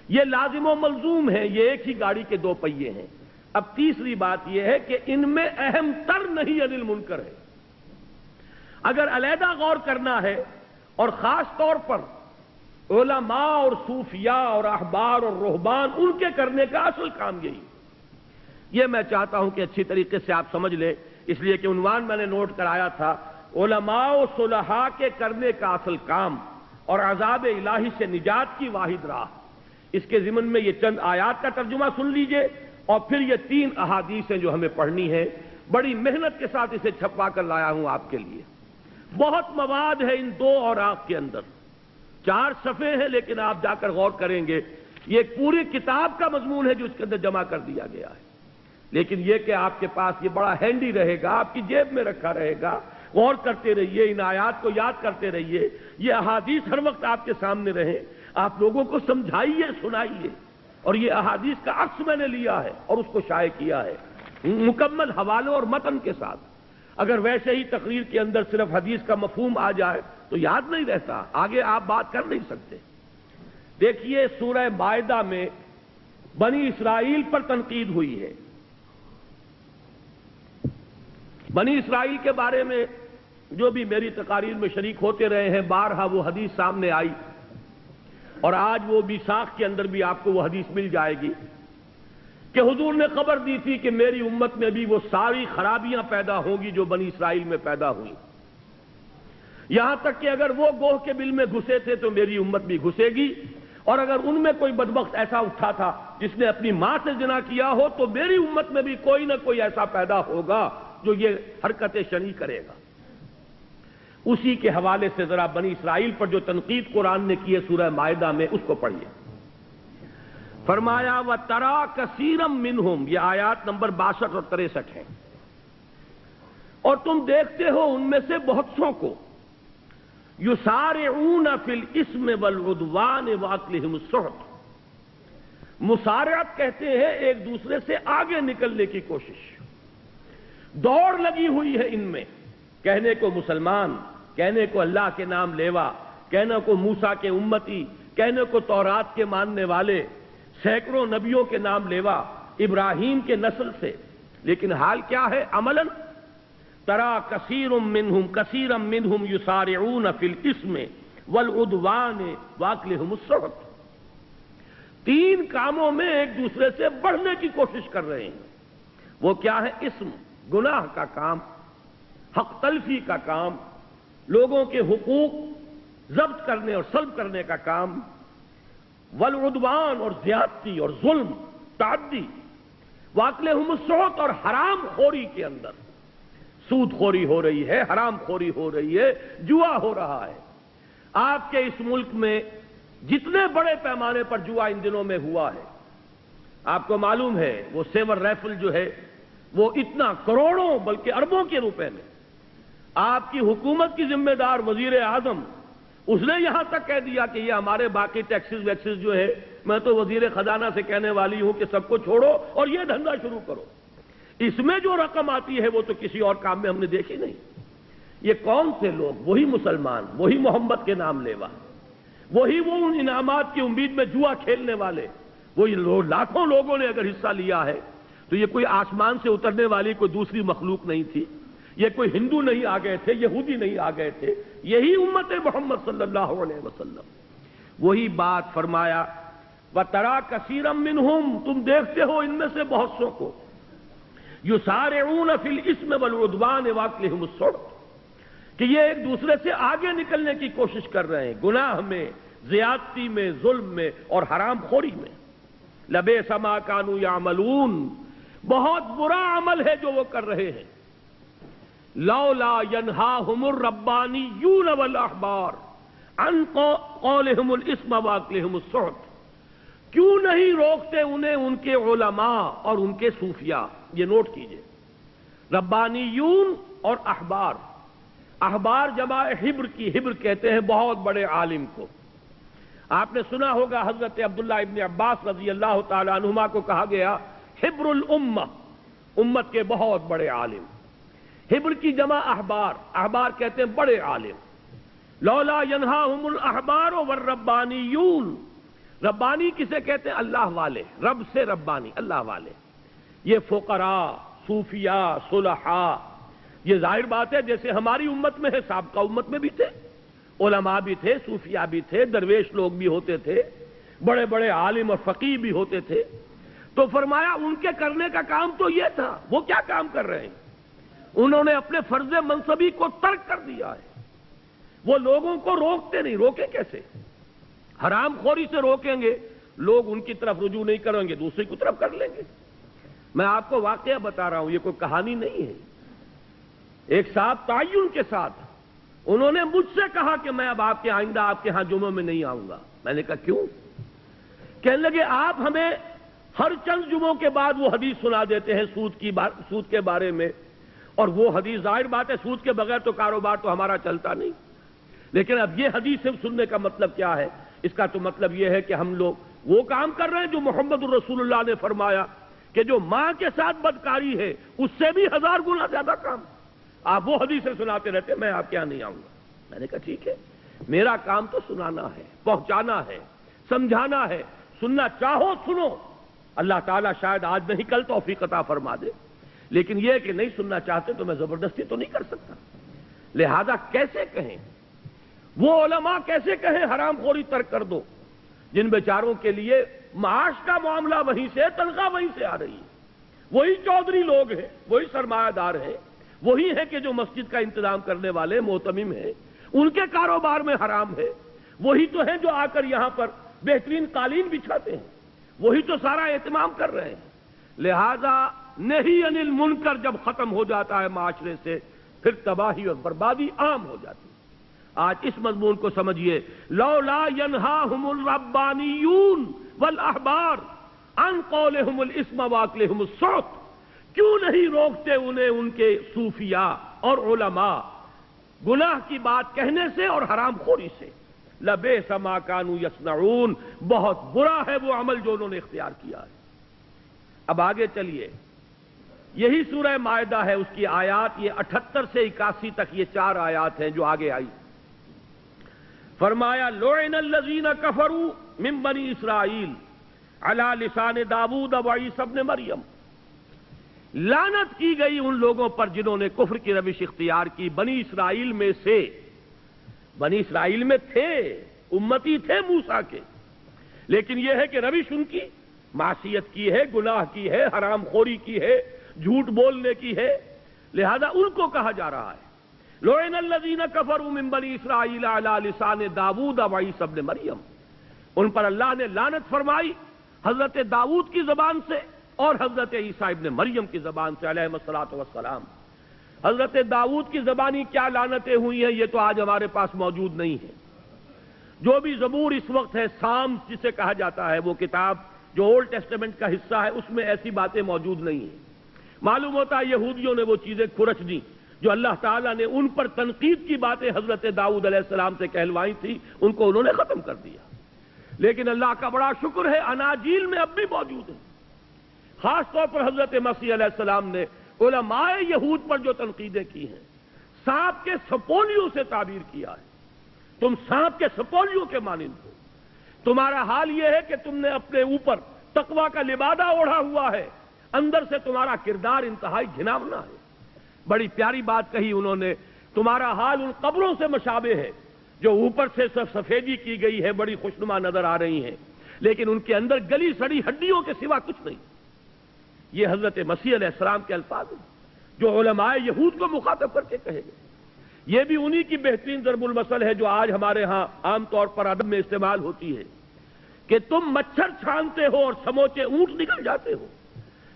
یہ لازم و ملزوم ہیں، یہ ایک ہی گاڑی کے 2 پہیے ہیں. اب تیسری بات یہ ہے کہ ان میں اہم تر نہی عن المنکر ہے. اگر علیحدہ غور کرنا ہے اور خاص طور پر علماء اور صوفیاء اور احبار اور رہبان ان کے کرنے کا اصل کام یہی. یہ میں چاہتا ہوں کہ اچھی طریقے سے آپ سمجھ لیں، اس لیے کہ عنوان میں نے نوٹ کرایا تھا علماء و صلحاء کے کرنے کا اصل کام اور عذاب الہی سے نجات کی واحد راہ. اس کے ضمن میں یہ چند آیات کا ترجمہ سن لیجئے اور پھر یہ 3 احادیث ہیں جو ہمیں پڑھنی ہیں. بڑی محنت کے ساتھ اسے چھپوا کر لایا ہوں آپ کے لیے. بہت مواد ہے ان 2 اوراق کے اندر. 4 صفحے ہیں لیکن آپ جا کر غور کریں گے یہ ایک پوری کتاب کا مضمون ہے جو اس کے اندر جمع کر دیا گیا ہے. لیکن یہ کہ آپ کے پاس یہ بڑا ہینڈی رہے گا، آپ کی جیب میں رکھا رہے گا. غور کرتے رہیے، ان آیات کو یاد کرتے رہیے. یہ احادیث ہر وقت آپ کے سامنے رہیں. آپ لوگوں کو سمجھائیے، سنائیے. اور یہ احادیث کا عکس میں نے لیا ہے اور اس کو شائع کیا ہے مکمل حوالوں اور متن کے ساتھ. اگر ویسے ہی تقریر کے اندر صرف حدیث کا مفہوم آ جائے تو یاد نہیں رہتا، آگے آپ بات کر نہیں سکتے. دیکھیے سورہ مائدہ میں بنی اسرائیل پر تنقید ہوئی ہے. بنی اسرائیل کے بارے میں جو بھی میری تقاریر میں شریک ہوتے رہے ہیں بارہا وہ حدیث سامنے آئی اور آج وہ میثاق کے اندر بھی آپ کو وہ حدیث مل جائے گی کہ حضور نے خبر دی تھی کہ میری امت میں بھی وہ ساری خرابیاں پیدا ہوں گی جو بنی اسرائیل میں پیدا ہوئی. یہاں تک کہ اگر وہ گوہ کے بل میں گھسے تھے تو میری امت بھی گھسے گی، اور اگر ان میں کوئی بدبخت ایسا اٹھا تھا جس نے اپنی ماں سے زنا کیا ہو تو میری امت میں بھی کوئی نہ کوئی ایسا پیدا ہوگا جو یہ حرکت شنیع کرے گا. اسی کے حوالے سے ذرا بنی اسرائیل پر جو تنقید قرآن نے کی ہے سورہ مائدہ میں اس کو پڑھیے. فرمایا وَتَرَىٰ كَثِيرًا مِّنْهُمْ، یہ آیات نمبر 62 اور 63 ہیں. اور تم دیکھتے ہو ان میں سے بہت سوں کو یسارعون فی الاسم والعدوان واکلہم السحت، مسارعت کہتے ہیں ایک دوسرے سے آگے نکلنے کی کوشش. دوڑ لگی ہوئی ہے ان میں، کہنے کو مسلمان، کہنے کو اللہ کے نام لیوا، کہنے کو موسیٰ کے امتی، کہنے کو تورات کے ماننے والے، سینکڑوں نبیوں کے نام لیوا ابراہیم کے نسل سے. لیکن حال کیا ہے عملاً؟ ترا کثیرا منہم یسارعون فی الاسم والعدوان واکلہم السحت. 3 کاموں میں ایک دوسرے سے بڑھنے کی کوشش کر رہے ہیں. وہ کیا ہے؟ اسم، گناہ کا کام، حق تلفی کا کام، لوگوں کے حقوق ضبط کرنے اور سلب کرنے کا کام، والعدوان اور زیادتی اور ظلم، تعدی، واکلہم السحت اور حرام خوری کے اندر سود خوری ہو رہی ہے، حرام خوری ہو رہی ہے، جوا ہو رہا ہے. آپ کے اس ملک میں جتنے بڑے پیمانے پر جوا ان دنوں میں ہوا ہے، آپ کو معلوم ہے وہ سیور رائفل جو ہے وہ اتنا کروڑوں بلکہ اربوں کے روپے میں آپ کی حکومت کی ذمہ دار وزیر اعظم اس نے یہاں تک کہہ دیا کہ یہ ہمارے باقی ٹیکسز ویکسز جو ہے میں تو وزیر خزانہ سے کہنے والی ہوں کہ سب کو چھوڑو اور یہ دھندا شروع کرو. اس میں جو رقم آتی ہے وہ تو کسی اور کام میں ہم نے دیکھی نہیں. یہ کون سے لوگ؟ وہی مسلمان، وہی محمد کے نام لیوا، وہی وہ ان انعامات کی امید میں جوا کھیلنے والے، وہی لاکھوں لوگوں نے اگر حصہ لیا ہے تو یہ کوئی آسمان سے اترنے والی کوئی دوسری مخلوق نہیں تھی، یہ کوئی ہندو نہیں آ گئے تھے، یہودی نہیں آ گئے تھے، یہی امت محمد صلی اللہ علیہ وسلم. وہی بات فرمایا وَتَرَىٰ كَثِيرًا مِّنْهُمْ، تم دیکھتے ہو ان میں سے بہت سو کو يُسَارِعُونَ فِي الْإِثْمِ وَالْعُدْوَانِ وَأَكْلِهِمُ السُّحْتَ، کہ یہ ایک دوسرے سے آگے نکلنے کی کوشش کر رہے ہیں گناہ میں، زیادتی میں، ظلم میں اور حرام خوری میں. لَبِئْسَ مَا كَانُوا يَعْمَلُونَ، بہت برا عمل ہے جو وہ کر رہے ہیں. لولا ينهاهم الربانيون والاحبار عن قولهم الاسم واكلهم السحت، کیوں نہیں روکتے انہیں ان کے علماء اور ان کے صوفیاء. یہ نوٹ کیجئے، ربانیون اور احبار. احبار جمع حبر کی، حبر کہتے ہیں بہت بڑے عالم کو. آپ نے سنا ہوگا حضرت عبداللہ ابن عباس رضی اللہ تعالی عنہما کو کہا گیا حبر الامہ، امت کے بہت بڑے عالم. حبر کی جمع احبار، احبار کہتے ہیں بڑے عالم. لولا ینہاہم الاحبار والربانیون، ربانی کسے کہتے ہیں؟ اللہ والے، رب سے ربانی، اللہ والے. یہ فقراء، صوفیاء، صلحاء، یہ ظاہر بات ہے جیسے ہماری امت میں ہے، سابقہ امت میں بھی تھے، علماء بھی تھے، صوفیاء بھی تھے، درویش لوگ بھی ہوتے تھے، بڑے بڑے عالم اور فقیہ بھی ہوتے تھے. تو فرمایا ان کے کرنے کا کام تو یہ تھا. وہ کیا کام کر رہے ہیں؟ انہوں نے اپنے فرض منصبی کو ترک کر دیا ہے. وہ لوگوں کو روکتے نہیں. روکیں کیسے؟ حرام خوری سے روکیں گے، لوگ ان کی طرف رجوع نہیں کریں گے، دوسری کی طرف کر لیں گے. میں آپ کو واقعہ بتا رہا ہوں، یہ کوئی کہانی نہیں ہے. ایک صاحب تعین کے ساتھ انہوں نے مجھ سے کہا کہ میں اب آپ کے آئندہ آپ کے ہاں جمعہ میں نہیں آؤں گا. میں نے کہا کیوں؟ کہنے لگے آپ ہمیں ہر چند جمعوں کے بعد وہ حدیث سنا دیتے ہیں سود کے بارے میں، اور وہ حدیث ظاہر بات ہے سود کے بغیر تو کاروبار تو ہمارا چلتا نہیں. لیکن اب یہ حدیث صرف سننے کا مطلب کیا ہے؟ اس کا تو مطلب یہ ہے کہ ہم لوگ وہ کام کر رہے ہیں جو محمد الرسول اللہ نے فرمایا کہ جو ماں کے ساتھ بدکاری ہے اس سے بھی 1000 گنا زیادہ کام. آپ وہ حدیثیں سناتے رہتے، میں آپ کے یہاں نہیں آؤں گا. میں نے کہا ٹھیک ہے، میرا کام تو سنانا ہے، پہنچانا ہے، سمجھانا ہے. سننا چاہو سنو، اللہ تعالیٰ شاید آج نہیں کل توفیق عطا فرما دے. لیکن یہ کہ نہیں سننا چاہتے تو میں زبردستی تو نہیں کر سکتا. لہذا کیسے کہیں وہ علماء، کیسے کہیں حرام خوری ترک کر دو جن بیچاروں کے لیے معاش کا معاملہ وہیں سے، تنخواہ وہیں سے آ رہی ہے. وہی چودھری لوگ ہیں، وہی سرمایہ دار ہیں، وہی ہیں کہ جو مسجد کا انتظام کرنے والے معتمم ہیں، ان کے کاروبار میں حرام ہے. وہی تو ہیں جو آ کر یہاں پر بہترین قالین بچھاتے ہیں، وہی تو سارا اہتمام کر رہے ہیں. لہذا نہیں عن المنکر جب ختم ہو جاتا ہے معاشرے سے، پھر تباہی اور بربادی عام ہو جاتی ہے. آج اس مضمون کو سمجھیے، لولا ینہاہم الربانیون والاحبار عن قولہم الاسم واکلہم السحت، کیوں نہیں روکتے انہیں ان کے صوفیاء اور علماء گناہ کی بات کہنے سے اور حرام خوری سے. لبئس ما کانوا یصنعون، بہت برا ہے وہ عمل جو انہوں نے اختیار کیا ہے. اب آگے چلیے، یہی سورہ مائدہ ہے، اس کی آیات یہ 78 سے 81 تک یہ 4 آیات ہیں جو آگے آئی. فرمایا لعن الذین کفروا من بنی اسرائیل علی لسان داؤد و عیسی ابن مریم، لعنت کی گئی ان لوگوں پر جنہوں نے کفر کی روش اختیار کی بنی اسرائیل میں سے. بنی اسرائیل میں تھے، امتی تھے موسیٰ کے، لیکن یہ ہے کہ روش ان کی معصیت کی ہے، گناہ کی ہے، حرام خوری کی ہے، جھوٹ بولنے کی ہے. لہذا ان کو کہا جا رہا ہے لعن الذین کفروا من بنی اسرائیل علی لسان داؤد و عیسی ابن مریم، ان پر اللہ نے لعنت فرمائی حضرت داؤد کی زبان سے اور حضرت عیسیٰ ابن مریم کی زبان سے علیہ الصلوۃ والسلام. حضرت داؤد کی زبانی کیا لعنتیں ہوئی ہیں یہ تو آج ہمارے پاس موجود نہیں ہے. جو بھی زبور اس وقت ہے، سام جسے کہا جاتا ہے، وہ کتاب جو اولڈ ٹیسٹمنٹ کا حصہ ہے اس میں ایسی باتیں موجود نہیں ہیں۔ معلوم ہوتا ہے یہودیوں نے وہ چیزیں کھرچ دی جو اللہ تعالیٰ نے ان پر تنقید کی باتیں حضرت داؤد علیہ السلام سے کہلوائی تھی، ان کو انہوں نے ختم کر دیا۔ لیکن اللہ کا بڑا شکر ہے اناجیل میں اب بھی موجود ہے۔ خاص طور پر حضرت مسیح علیہ السلام نے علماء یہود پر جو تنقیدیں کی ہیں، سانپ کے سپولیوں سے تعبیر کیا ہے، تم سانپ کے سپولیوں کے مانند ہو، تمہارا حال یہ ہے کہ تم نے اپنے اوپر تقویٰ کا لبادہ اوڑھا ہوا ہے، اندر سے تمہارا کردار انتہائی گھناؤنا ہے۔ بڑی پیاری بات کہی انہوں نے، تمہارا حال ان قبروں سے مشابہ ہے جو اوپر سے سفیدی کی گئی ہے، بڑی خوشنما نظر آ رہی ہیں، لیکن ان کے اندر گلی سڑی ہڈیوں کے سوا کچھ نہیں۔ یہ حضرت مسیح علیہ السلام کے الفاظ ہیں جو علماء یہود کو مخاطب کر کے کہے گئے۔ یہ بھی انہی کی بہترین ضرب المثل ہے جو آج ہمارے ہاں عام طور پر ادب میں استعمال ہوتی ہے کہ تم مچھر چھانتے ہو اور سموچے اونٹ نکل جاتے ہو۔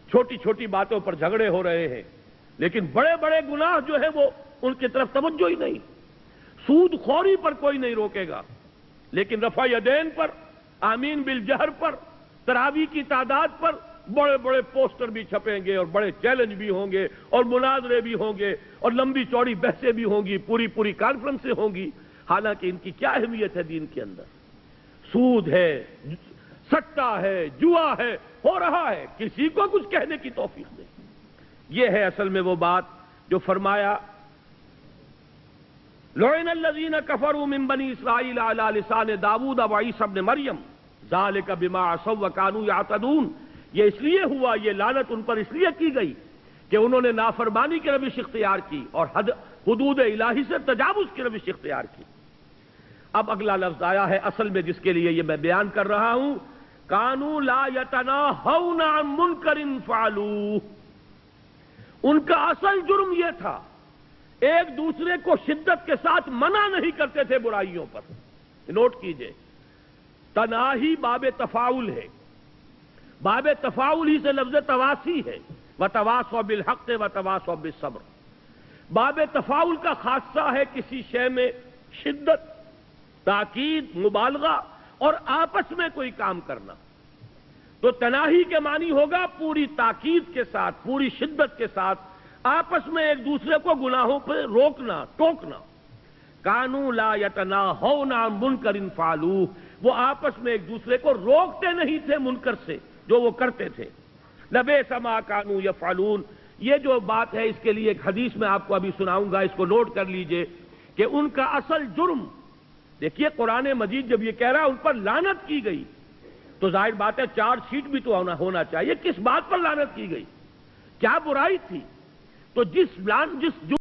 چھوٹی چھوٹی باتوں پر جھگڑے ہو رہے ہیں، لیکن بڑے بڑے گناہ جو ہے وہ ان کی طرف توجہ ہی نہیں۔ سود خوری پر کوئی نہیں روکے گا، لیکن رفع یدین پر، آمین بالجہر پر، تراویح کی تعداد پر بڑے بڑے پوسٹر بھی چھپیں گے اور بڑے چیلنج بھی ہوں گے اور مناظرے بھی ہوں گے اور لمبی چوڑی بحثیں بھی ہوں گی، پوری کانفرنسیں ہوں گی، حالانکہ ان کی کیا اہمیت ہے دین کے اندر؟ سود ہے، سٹا ہے، جوا ہے، ہو رہا ہے، کسی کو کچھ کہنے کی توفیق نہیں۔ یہ ہے اصل میں وہ بات جو فرمایا لعن الذین کفروا من بنی اسرائیل علی لسان داؤد وعیسی ابن مریم ذلک بما عصوا وکانوا یعتدون۔ یہ اس لیے ہوا، یہ لعنت ان پر اس لیے کی گئی کہ انہوں نے نافرمانی کی روش اختیار کی اور حدود الہی سے تجاوز کی روش اختیار کی۔ اب اگلا لفظ آیا ہے اصل میں جس کے لیے یہ میں بیان کر رہا ہوں، کانوا لا یتناہون عن منکر فعلوہ۔ ان کا اصل جرم یہ تھا، ایک دوسرے کو شدت کے ساتھ منع نہیں کرتے تھے برائیوں پر۔ نوٹ کیجئے، تناہی باب تفاعل ہے، باب تفاعل ہی سے لفظ تواسی ہے، وتواصوا بالحق وتواصوا بالصبر۔ باب تفاعل کا خاصہ ہے کسی شے میں شدت، تاکید، مبالغہ اور آپس میں کوئی کام کرنا۔ تو تناہی کے معنی ہوگا پوری تاکید کے ساتھ، پوری شدت کے ساتھ آپس میں ایک دوسرے کو گناہوں پہ روکنا، ٹوکنا۔ کانوا لا یتناہون عن منکر فعلوہ، وہ آپس میں ایک دوسرے کو روکتے نہیں تھے منکر سے جو وہ کرتے تھے۔ لبئس ما کانوا یفعلون۔ یہ جو بات ہے اس کے لیے ایک حدیث میں آپ کو ابھی سناؤں گا، اس کو نوٹ کر لیجئے کہ ان کا اصل جرم، دیکھیے قرآن مجید جب یہ کہہ رہا ہے ان پر لعنت کی گئی، تو ظاہر بات ہے چارج شیٹ بھی تو ہونا چاہیے، کس بات پر لعنت کی گئی، کیا برائی تھی؟ تو جس